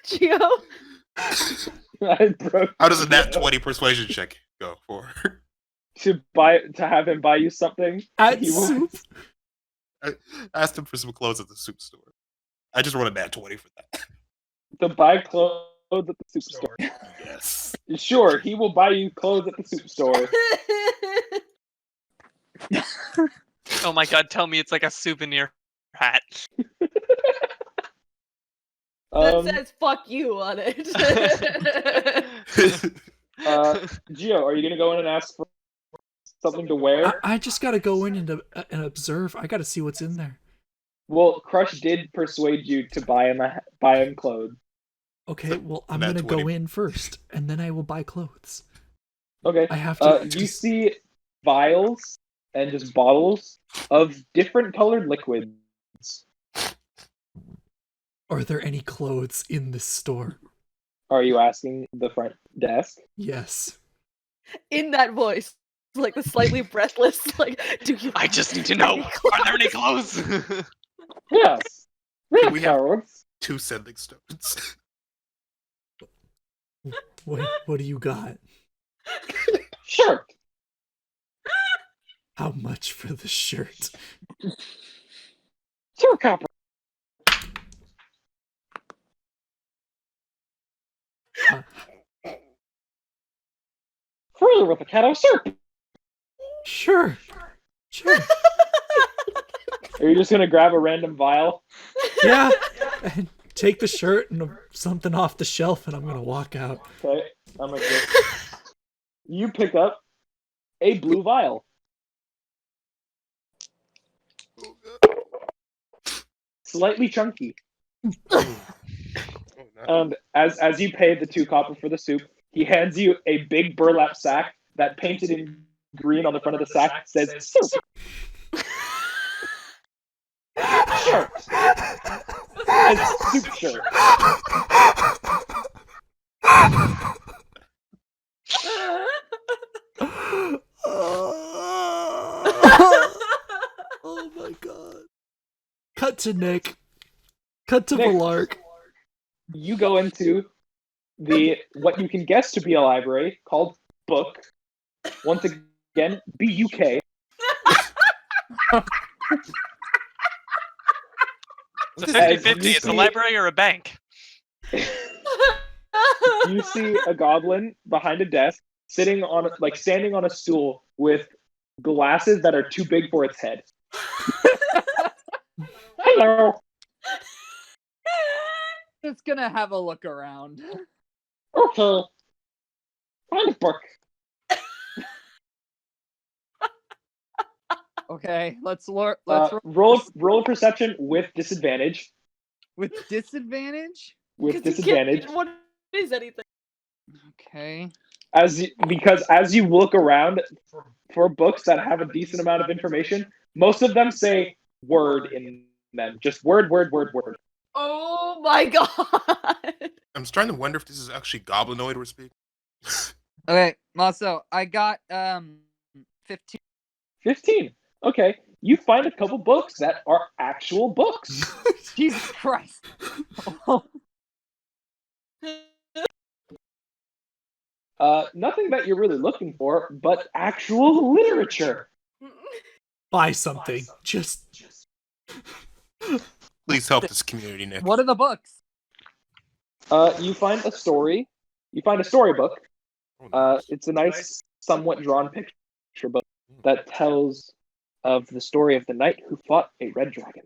Gio? I broke How does a nat 20 persuasion check go for? to have him buy you something. At He soup. wants- I asked him for some clothes at the soup store. I just rolled a nat 20 for that. To buy clothes at the soup store. Yes. Sure, he will buy you clothes at the soup store. Oh my god, tell me it's like a souvenir hat. That says "fuck you" on it. Gio, are you gonna go in and ask for something to wear? I just gotta go in and observe. I gotta see what's in there. Well, Crush did persuade you to buy him clothes. Okay, well, I'm Nat gonna go 20. in first, and then I will buy clothes. Okay. I have to. You see vials and just bottles of different colored liquids. Are there any clothes in this store? Are you asking the front desk? Yes. In that voice, like the slightly breathless, like, do you? I just need to know. Are there any clothes? Yes. We have- Cowards. 2 sending stones. What do you got? Sure. How much for the shirt? 2 copper. Further with a cat of syrup. Sure. Are you just gonna grab a random vial? Yeah. And take the shirt and something off the shelf, and I'm gonna walk out. Okay, I'm gonna get. You pick up a blue vial. Slightly chunky. Oh, no. And as you pay the 2 copper for the soup, he hands you a big burlap sack that, painted in green on the front of the sack, says soup. Shirt. A soup shirt. Oh my god. Cut to Nick. Cut to Nick. Valark. You go into the what you can guess to be a library called Book. Once again, BUK. It's a As 50-50. you It's a see- library or a bank. You see a goblin behind a desk, standing on a stool with glasses that are too big for its head. Hello. Just gonna have a look around. Okay. Find a book. Okay, let's roll Roll perception with disadvantage. with disadvantage. With 'Cause you can't- disadvantage. What is anything? Okay. Because as you look around for books that have a decent amount of information, most of them say word in them. Just word. Oh my god! I'm starting to wonder if this is actually Goblinoid we're speaking. Okay, Maso, I got 15. 15. Okay. You find a couple books that are actual books. Jesus Christ. Nothing that you're really looking for, but actual literature. Buy something. Just. Please help this community, Nick. What are the books? You find a story. You find a storybook. Oh, nice. It's a nice, somewhat drawn picture book that tells of the story of the knight who fought a red dragon.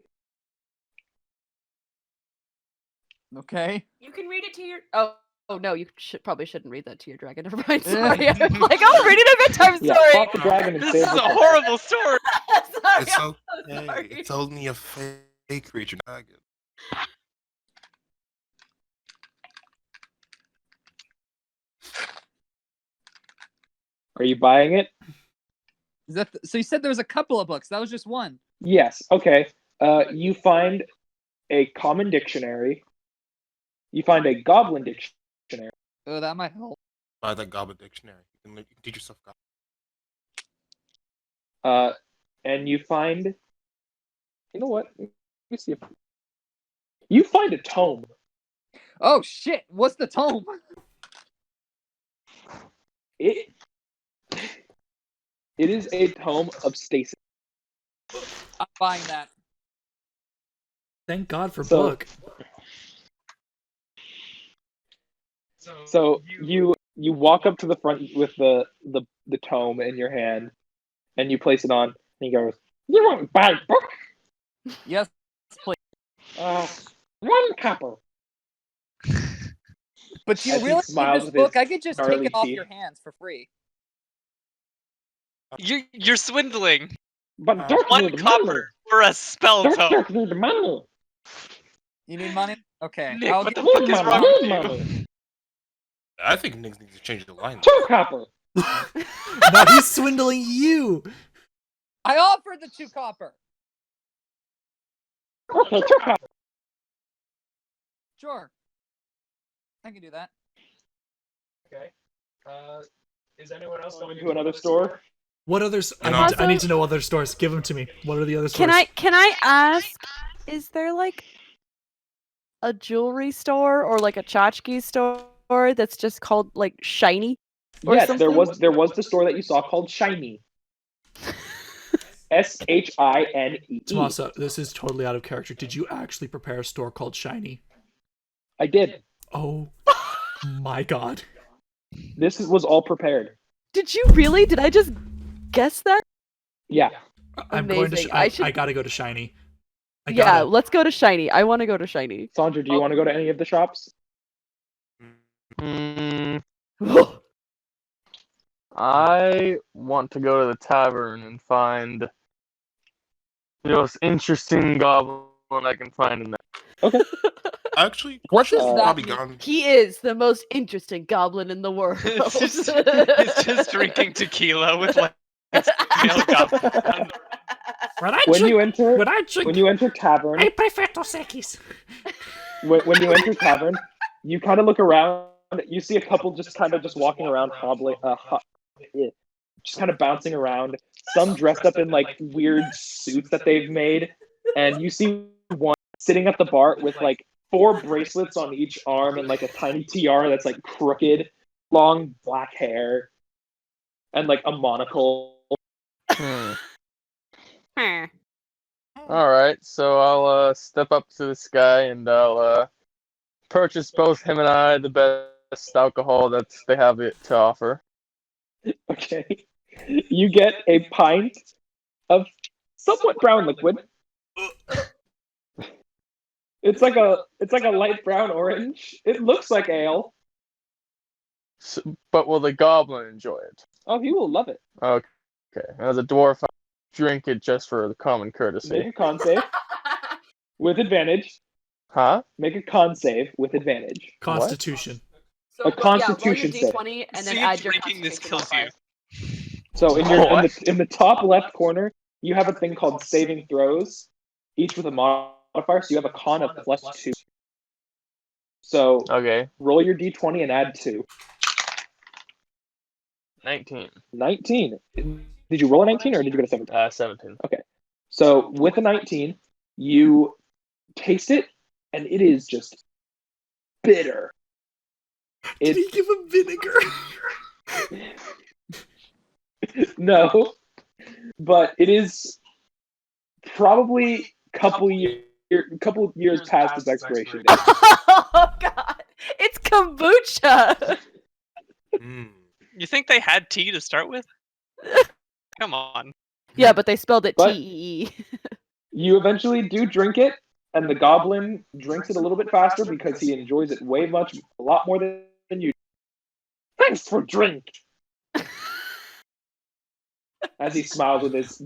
Okay. You can read it to your. Oh no, you probably shouldn't read that to your dragon. Never mind. Sorry. I was like, oh, read it a bedtime Yeah, story. fought the dragon and This saved is the a horrible story. Sorry, It's I'm so Hey, sorry. it's only a fake creature. Not good. Are you buying it? Is that so? You said there was a couple of books. That was just one. Yes. Okay. You find a common dictionary. You find a goblin dictionary. Oh, that might help. Buy that Goblin dictionary. You can teach yourself Goblin. And you find. You know what? Let me see if you find a tome. Oh shit! What's the tome? It is a tome of stasis. I'm buying that. Thank God for So- book. So you walk up to the front with the tome in your hand, and you place it on. And he goes, "You won't buy a book? Yes, please. 1 copper." But you As he really need smiles this with book? his I could just take gnarly it off teeth. your hands for free. You're swindling. But don't 1 need money. copper for a spell Don't tome. need money. You need money? Okay. Nick, I'll what get the fuck is Need wrong money, with need you? money. I think Nick needs to change the line. 2 copper. Now he's swindling you. I offered the 2 copper. Okay, Sure. I can do that. Okay. Is anyone else going to another store. What others? No. I need to know other stores. Give them to me. What are the other stores? Can I ask? Is there like a jewelry store or like a tchotchke store that's just called like Shiny? Or Yes, something? there was the store that you saw called Shiny. SHINE. Tomasa, this is totally out of character. Did you actually prepare a store called Shiny? I did. Oh my god. This was all prepared. Did you really? Did I just guess that? Yeah. I'm going to. Amazing. I gotta go to Shiny. Yeah, let's go to Shiny. I want to go to Shiny. Sandra, do you want to go to any of the shops? I want to go to the tavern and find the most interesting goblin I can find in there. Actually, What Crush does is that probably mean? gone. He is the most interesting goblin in the world. It's just drinking tequila with like male goblin. When you enter tavern, I prefer Dos Equis. when you enter tavern, you kind of look around. You see a couple just walking around, hobbling, just kind of bouncing around. Some dressed up in like weird suits that they've made, and you see one sitting at the bar with like 4 bracelets on each arm and like a tiny tiara that's like crooked, long black hair, and like a monocle. All right, so I'll step up to this guy and I'll purchase both him and I the best alcohol that they have it to offer. Okay. You get a pint of somewhat brown liquid. It's like a light brown orange. It looks like ale. But will the goblin enjoy it? Oh, he will love it. Okay. As a dwarf, I drink it just for the common courtesy. Make a con save with advantage. Huh? Make a con save with advantage. Constitution. A constitution yeah, roll your save. D20 and then See add if your drinking this constitution kills you. modifier. So in the top left corner, you have a thing called saving throws, each with a modifier. So you have a con of +2. So Okay. roll your d20 and add 2. 19. 19. Did you roll a 19 or did you get a 17? 17. So with a 19, you taste it, and it is just bitter. Did he give him vinegar? No, but it is probably couple years past its expiration date. Oh god, it's kombucha. Mm. You think they had tea to start with? Come on. Yeah, but they spelled it But- Tee. You eventually do drink it, and the goblin drinks it a little bit faster because he enjoys it a lot more than you. Thanks for drink. As he smiles with his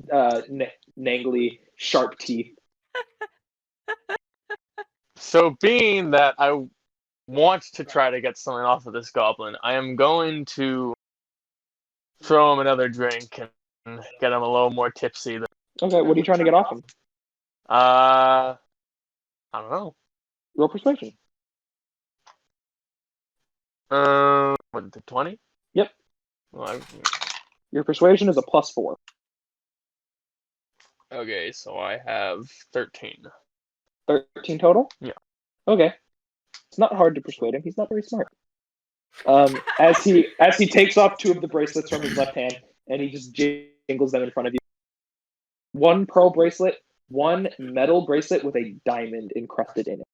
nangly, sharp teeth. So, being that I want to try to get something off of this goblin, I am going to throw him another drink and get him a little more tipsy. Okay, what are you trying to get off him? I don't know. Roll persuasion. What is it, 20? Yep. Well, Your persuasion is a +4. okay, so I have 13. 13 total? Yeah. Okay. It's not hard to persuade him. He's not very smart. As he takes off 2 of the bracelets from his left hand, and he just jingles them in front of you. 1 pearl bracelet, 1 metal bracelet with a diamond encrusted in it.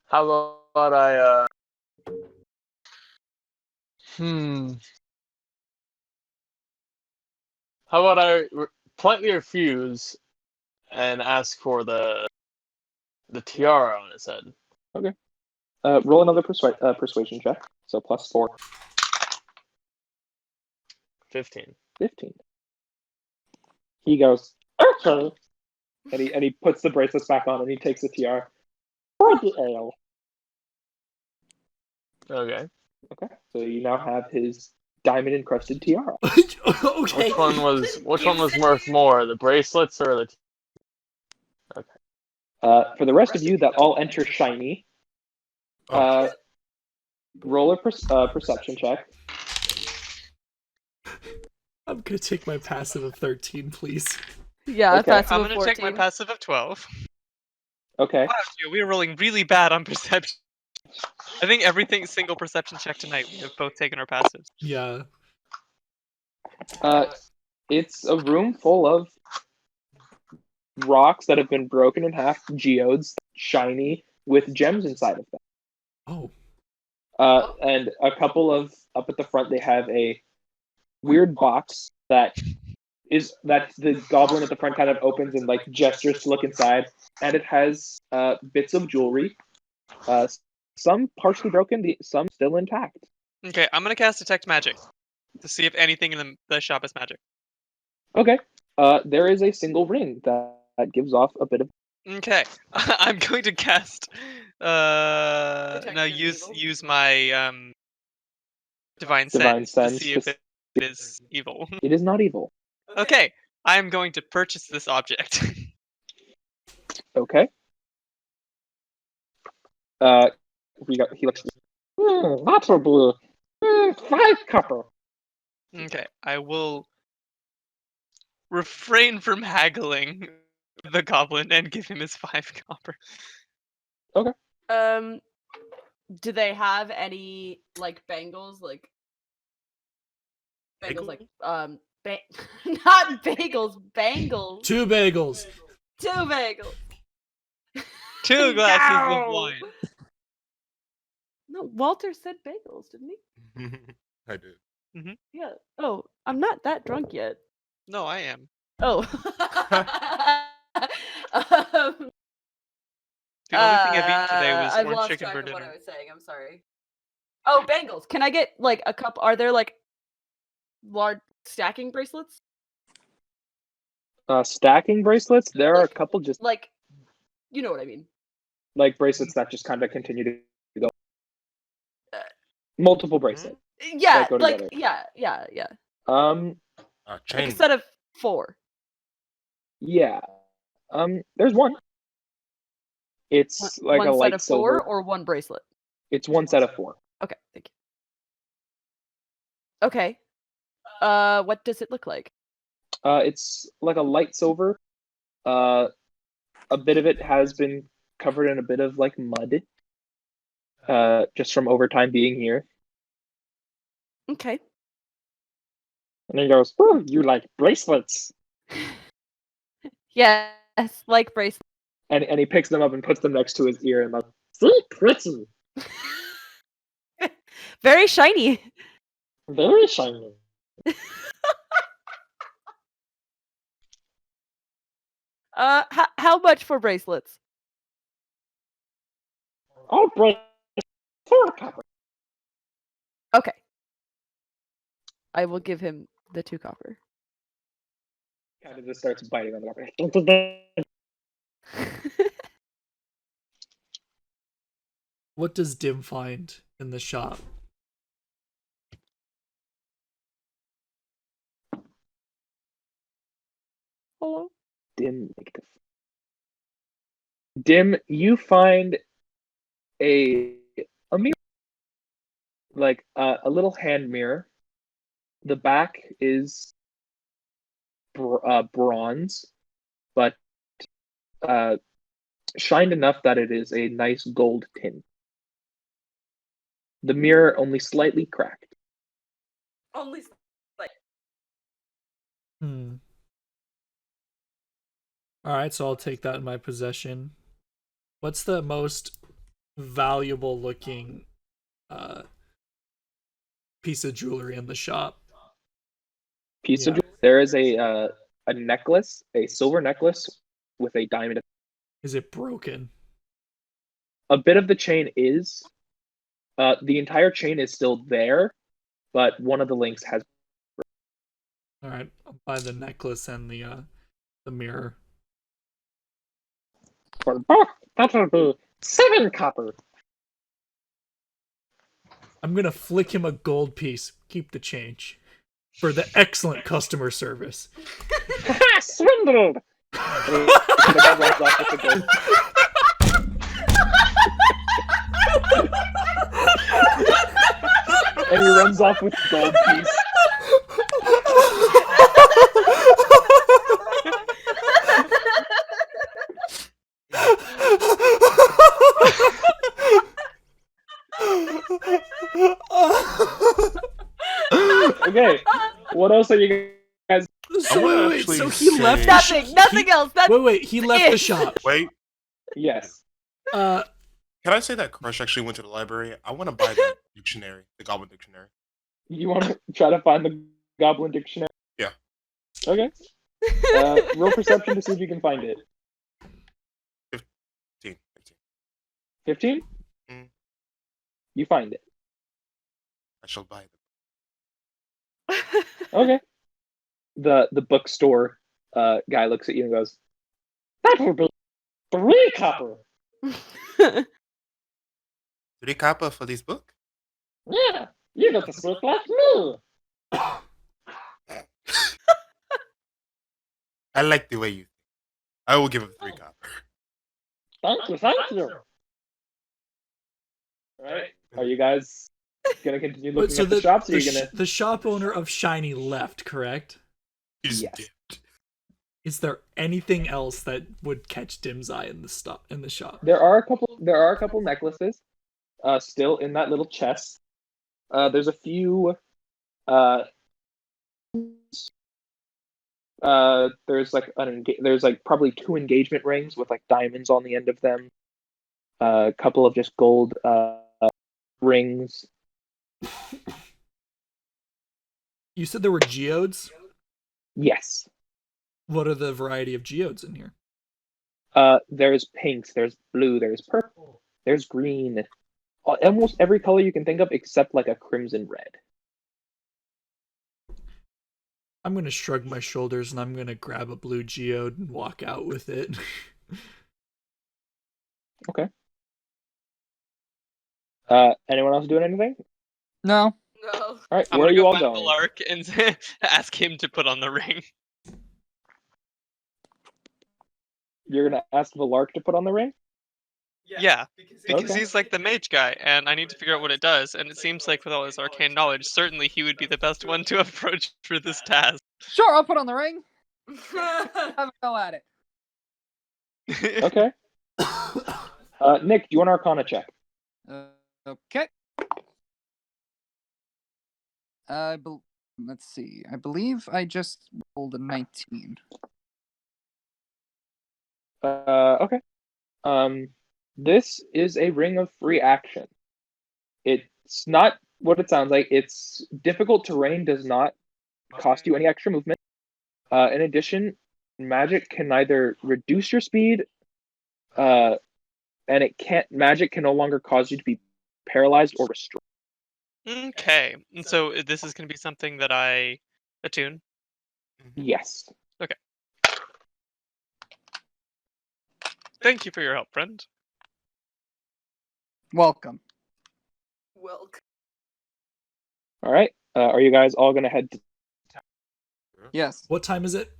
How about I, How about I politely refuse and ask for the tiara on his head? Roll another persuasion check. So +4. 15. 15. He goes, okay. And he puts the bracelets back on and he takes the tiara. For the ale. Okay. Okay, so you now have his diamond encrusted tiara. Okay. Which one was worth more, the bracelets or the? For the rest of you that all enter shiny, Oh. roll a perception check. I'm gonna take my passive of 13, please. Yeah, Okay. passive I'm of gonna check my 14. passive of 12. Okay. Wow, Gio, we are rolling really bad on perception. I think everything's single perception check tonight. We have both taken our passives. Yeah. It's a room full of rocks that have been broken in half, geodes, shiny, with gems inside of them. Oh. And a couple of up at the front, they have a weird box that the goblin at the front kind of opens and like gestures to look inside, and it has bits of jewelry, some partially broken, some still intact. Okay, I'm gonna cast Detect Magic to see if anything in the shop is magic. Okay. There is a single ring that gives off a bit of. Okay, I'm going to cast. Detect No, against use evil? my divine Divine sense to sense see to if it is evil. It is not evil. Okay, I am going to purchase this object. Okay. He looks. That will be 5 copper. Okay, I will refrain from haggling the goblin and give him his 5 copper. Do they have any like bangles, like Bagel? like not bagels, bangles. 2 bagels. 2 bagels. 2 glasses No! of wine. No, Walter said bagels, didn't he? I did. Yeah. Oh, I'm not that drunk yet. No, I am. Oh. The only thing I've eaten today was I've orange lost chicken track for of what dinner. I was saying. I'm sorry. Oh, bangles. Can I get like a couple? Are there like large stacking bracelets? Stacking bracelets. There are a couple just Like, you know what I mean. like bracelets that just kind of continue to go. Uh, Multiple bracelets. Yeah, That go like together. yeah. Um. Like a Chain. set of 4. Yeah. There's one. It's like one a set light of 4 silver. or one bracelet. It's one set of 4. Okay, thank you. Okay. What does it look like? It's like a light silver. A bit of it has been covered in a bit of like mud. Just from over time being here. Okay. And he goes, "Oh, you like bracelets?" Yes, like bracelet. And he picks them up and puts them next to his ear and like, "See, pretty, Very shiny. very shiny." How much for bracelets? All bracelets, 4 copper. Okay. I will give him the 2 copper. Kind of just starts biting on the copper. What does Dimm find in the shop? Hello? Dimm, Dimm, you find a mirror, like a little hand mirror. The back is bronze, but shined enough that it is a nice gold tint. The mirror only slightly cracked. Only like Alright, so I'll take that in my possession. What's the most valuable looking piece of jewelry in the shop? There is a necklace, a silver necklace with a diamond. Is it broken? A bit of the chain is. The entire chain is still there, but one of the links has. Alright, I'll buy the necklace and the mirror. For both, that will be 7 copper. I'm gonna flick him a gold piece. Keep the change. For the excellent customer service. Swindled! And the guy runs off with the gold. And he runs off with the gold piece. Okay, what else are you guys? So wait, actually so he left say- the shop. Nothing else. That's Wait, he left the it. shop. Wait, Yes. Uh, can I say that Crush actually went to the library? I want to buy the dictionary, the Goblin dictionary. You want to try to find the Goblin dictionary? Yeah. Okay. Roll perception to see if you can find it. 15. 15? Mm. You find it. I shall buy them. Okay. The bookstore guy looks at you and goes, "That will be 3 copper." 3 copper for this book? Yeah, you got the book like me. I like the way you think. I will give him 3 copper. Thank you. Alright, are you guys gonna continue but looking so at the shops, or are you gonna... the shop owner of Shiny left, correct? He's Yes. dipped. Is there anything else that would catch Dimm's eye in the shop? There are a couple necklaces still in that little chest. There's a few there's like probably 2 engagement rings with like diamonds on the end of them. A couple of just gold rings. You said there were geodes? Yes. What are the variety of geodes in here? There's pinks, there's blue, there's purple, there's green. Almost every color you can think of except like a crimson red. I'm gonna shrug my shoulders and I'm gonna grab a blue geode and walk out with it. Okay. Anyone else doing anything? No. No. All right, I'm where are gonna you go all find going? Valark and ask him to put on the ring. You're gonna ask Valark to put on the ring? Yeah, because Okay. he's like the mage guy, and I need to figure out what it does. And it seems like with all his arcane knowledge, certainly he would be the best one to approach for this task. Sure, I'll put on the ring. Have a go at it. Okay. Nick, do you want an Arcana check? Okay. Let's see. I believe I just rolled a 19. Okay. This is a ring of free action. It's not what it sounds like. It's difficult terrain, does not cost you any extra movement. In addition, magic can neither reduce your speed, and magic can no longer cause you to be paralyzed or restrained. Okay, and so this is going to be something that I attune. Yes. Thank you for your help, friend. Welcome. Welcome. All right. Are you guys all gonna head to... Yes. What time is it?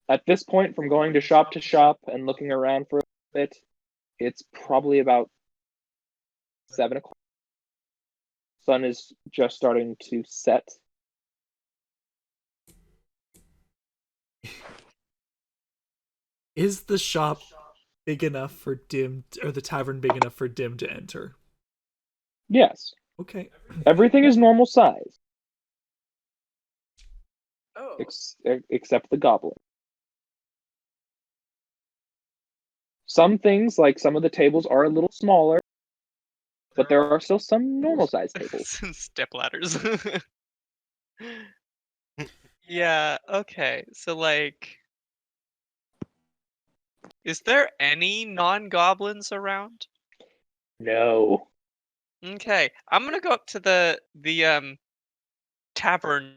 At this point, from going to shop and looking around for a bit, it's probably about 7 o'clock. Sun is just starting to set. Is the shop big enough for Dimm, or the tavern big enough for Dimm to enter? Yes. Okay. Everything is normal size, Oh. except the goblin. Some things, like some of the tables, are a little smaller, but there are still some normal-sized tables. Step ladders. Yeah, okay. So, like, is there any non-goblins around? No. Okay, I'm gonna go up to the tavern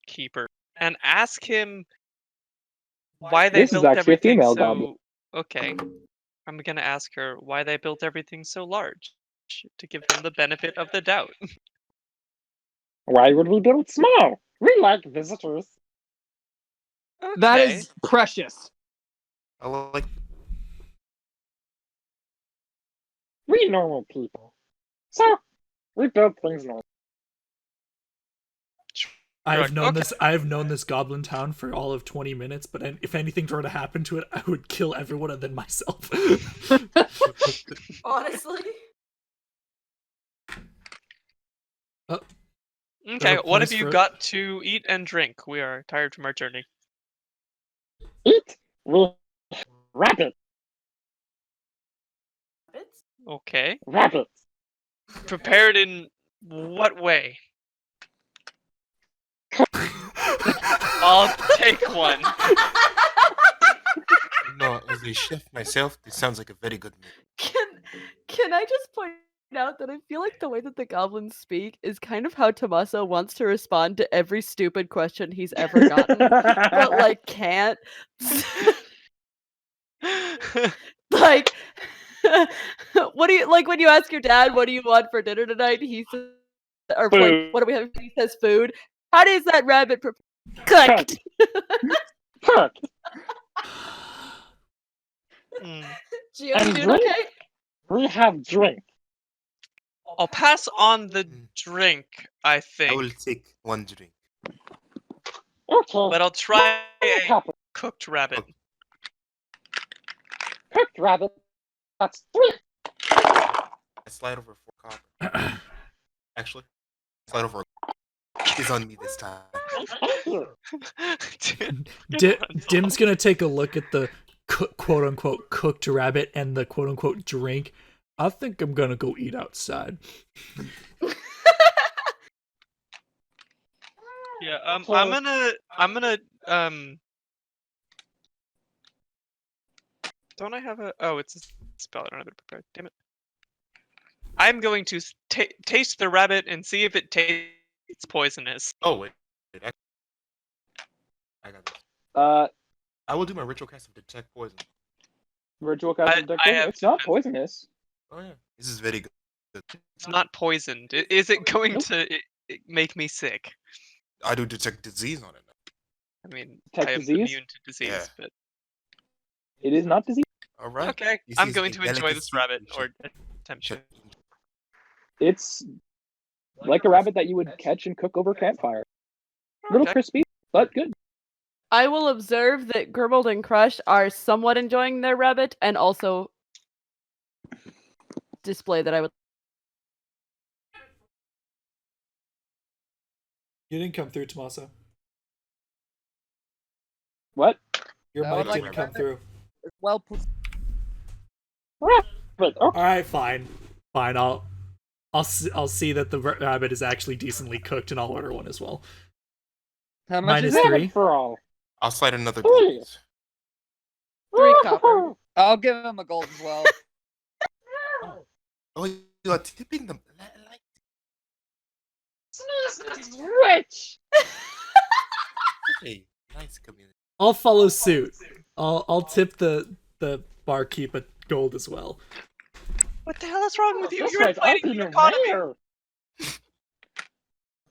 keeper and ask him why they This is built actually a everything female so. goblin. Okay, I'm gonna ask her why they built everything so large. to give them the benefit of the doubt. Why would we build small? We like visitors. That Okay. is precious. I like. We normal people. So, we build things normal. I've known Okay. this. I've known this goblin town for all of 20 minutes, but if anything were to happen to it, I would kill everyone and then myself. Honestly. Okay, a what have place you for- got to eat and drink? We are tired from our journey. Eat with rabbit. Okay. Rabbit. Prepared in what way? I'll take one. No, as a chef myself, this sounds like a very good meal. Can I just point out that I feel like the way that the goblins speak is kind of how Tommaso wants to respond to every stupid question he's ever gotten, but like can't. Like, what do you like when you ask your dad, "What do you want for dinner tonight?" He says, or like, Food. "What do we have?" He says, "Food." How does that rabbit cooked? Cook. Hmm. Gio, you And doing drink? okay? We have drink. I'll pass on the drink, I I think, will take one drink. Okay. but I'll try a Copper. cooked rabbit. Cooked rabbit. That's 3. I slide over 4 copper. Actually, slide over. It's on me this time. Thank you. Dimm's gonna take a look at the quote unquote cooked rabbit and the quote unquote drink. I think I'm gonna go eat outside. Yeah, Okay. I'm gonna don't I have a it's a spell, I don't have it prepared. Damn it. I'm going to taste the rabbit and see if it tastes poisonous. Oh wait, I got this. I will do my ritual cast of detect poison. Ritual cast of I Decoy. have- It's not poisonous. Oh yeah, this is very good. It's not poisoned. Is it going Nope. to make me sick? I do detect disease on it. I mean, Detect I am disease? immune to disease, Yeah. but It is not disease. All right. okay. This I'm is going a to enjoy this delicacy rabbit, we or should- attempt to. should- It's like a rabbit that you would catch and cook over campfire. A little Okay. crispy, but good. I will observe that Grimuld and Crush are somewhat enjoying their rabbit, and also display that I would. You didn't come through, Tommaso. What? Your I would mic like didn't come through. Well put. Rabbit. Oh, All right, fine. I'll see that the rabbit is actually decently cooked, and I'll order one as well. How much Minus is it? 3. rabbit for all. I'll slide another Ooh. drink. 3 copper. I'll give him a gold as well. Oh, you are tipping them. Like Rich. a nice community. I'll follow suit. I'll tip the barkeep a gold as well. What the hell is wrong with you? That's You're right, I'll inflating be the your economy. mayor.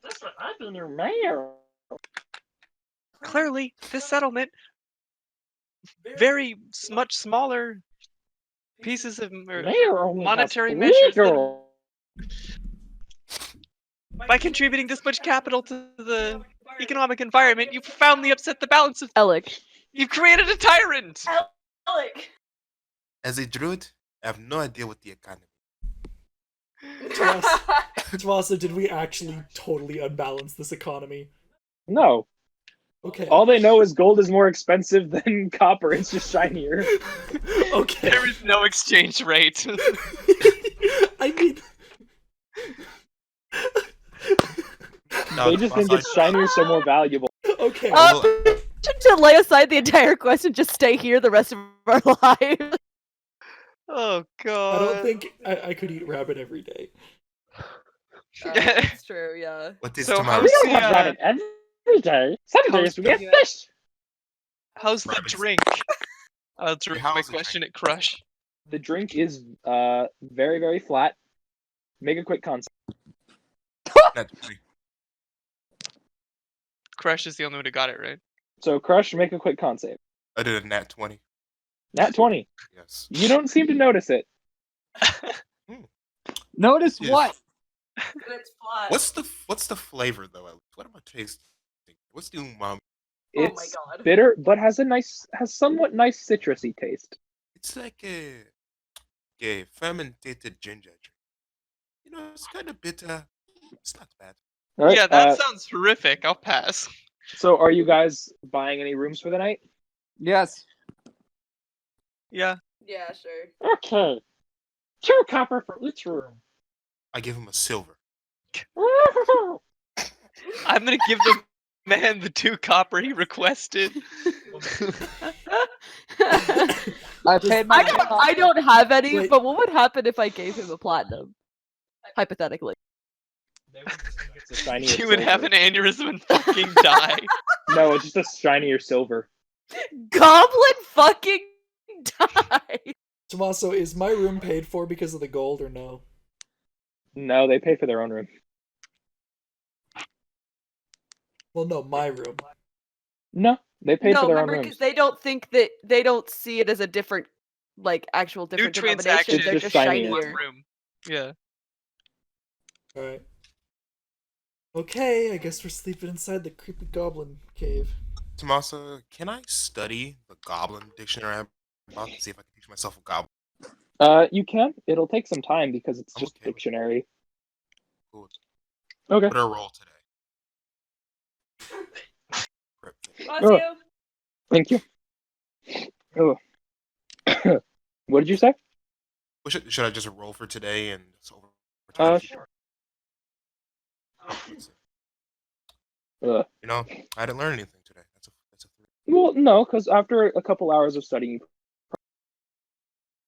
That's right, I'll be your mayor. Clearly, this settlement, very much smaller pieces of Mayor only monetary has measures than- legal. by contributing this much capital to the economic environment, you've profoundly upset the balance of. Elek. You've created a tyrant. Elek. As a druid, I have no idea what the economy. Tommaso, did we actually totally unbalance this economy? No. Okay. All they know is gold is more expensive than copper. It's just shinier. Okay. There is no exchange rate. I mean, They just think it's shinier, so more valuable. okay. To lay aside the entire quest and just stay here the rest of our lives. Oh god. I don't think I could eat rabbit every day. That's true, yeah. What is So tomorrow? We don't Yeah. have rabbit every day. Some days we get Yeah. fish. How's the Rabbits. drink? I'll direct my how's the question drink? at Crush. The drink is very, very flat. Make a quick con save. Nat 20. Crush is the only one who got it right. So Crush, make a quick con save. I did a nat 20. Nat 20. Yes. You don't seem to notice it. Notice Yes. what? It's flat. What's the flavor though? What am I tasting? What's the umami? Oh my It's god. bitter, but has somewhat nice citrusy taste. It's like a fermented ginger drink. You know, it's kind of bitter. It's not bad. All right, Yeah, that sounds horrific. I'll pass. So are you guys buying any rooms for the night? Yes. Yeah. Yeah, sure. Okay. 2 copper for each room. I give him a silver. I'm gonna give the man the 2 copper he requested. I paid my. I don't have any, Wait. but what would happen if I gave him a platinum? Hypothetically. It's a shinier You would have silver. an aneurysm and fucking die. No, it's just a shinier silver. Goblin fucking die! Tommaso, is my room paid for because of the gold or no? No, they pay for their own room. Well, no, my room. No, they paid No, for their own remember, rooms. because they don't think that they don't see it as a different, like, actual New different denomination. transaction. They're It's just just shinier. One shinier. room. Yeah. Alright. Okay, I guess we're sleeping inside the creepy goblin cave. Tomasa, can I study the Goblin dictionary I'm about to see if I can teach myself a Goblin? You can. It'll take some time because it's I'm just okay with it. dictionary. Cool. Okay. Put a roll today. Rip. Oh. Thank you. Oh. What did you say? Well, should I just roll for today and it's over? Sure. You know, I didn't learn anything today. That's a 3. Well, no, because after a couple hours of studying,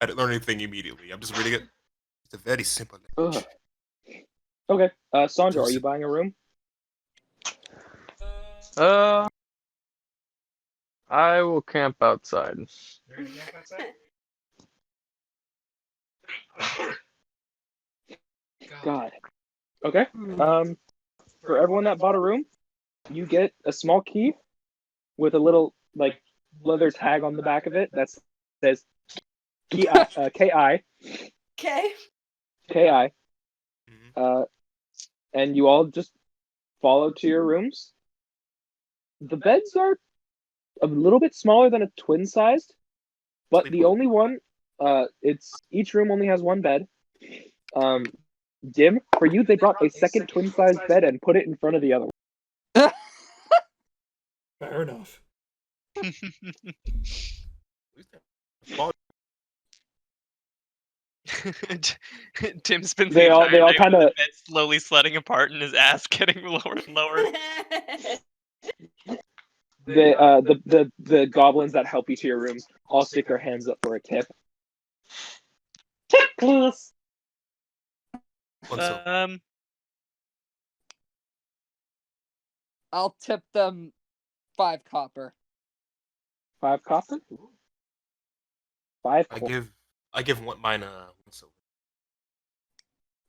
I didn't learn anything immediately. I'm just reading it. It's a very simple language. Okay. Sandra, are you buying a room? I will camp outside. God. Okay. For everyone that bought a room, you get a small key with a little like leather tag on the back of it that says KI. Okay. KI. Mhm. And you all just follow to your rooms. The beds are a little bit smaller than a twin sized, but the only one, it's each room only has one bed. Dimm, for you, they brought a second twin sized bed and put it in front of the other one. Fair enough. Tim spends They the all- entire they all night with kinda- the bed slowly sledding apart and his ass getting lower and lower. The goblins that help you to your rooms all stick their hands up for a tip. Tip, please. I'll tip them 5 copper. 5 copper. 5. I give mine 1 silver.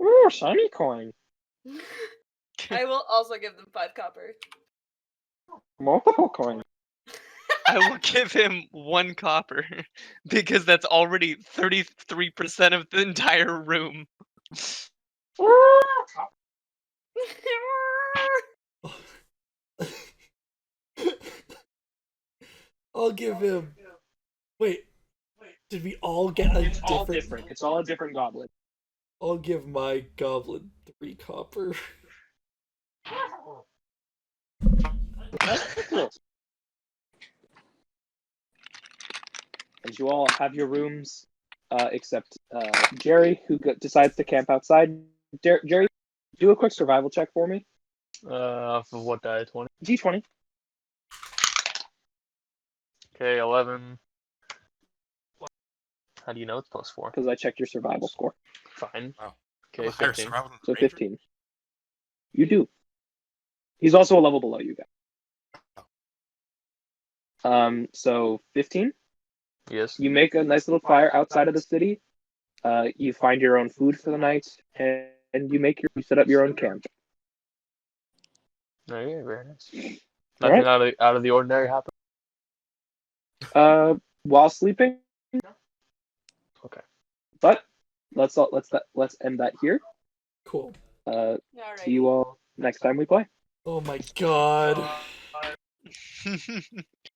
Ooh, shiny coin. I will also give them 5 copper. Multiple coins. I will give him 1 copper because that's already 33% of the entire room. I'll give him. Wait, did we all get a All different? different. It's all a different goblin. I'll give my goblin 3 copper. And you all have your rooms, except Jerry, who decides to camp outside. Jerry, do a quick survival check for me. For what die? 20? D20. Okay, 11. How do you know it's +4? Because I checked your survival score. Fine. Wow. Okay, Higher 15. survival than So the Ranger. 15. You do. He's also a level below you guys. So 15. Yes. You make a nice little fire outside of the city. You find your own food for the night, and you set up your own camp. There you go, very nice. All Nothing right. out of the ordinary happened. While sleeping. Okay. But let's end that here. Cool. See you all next time we play. Oh my god.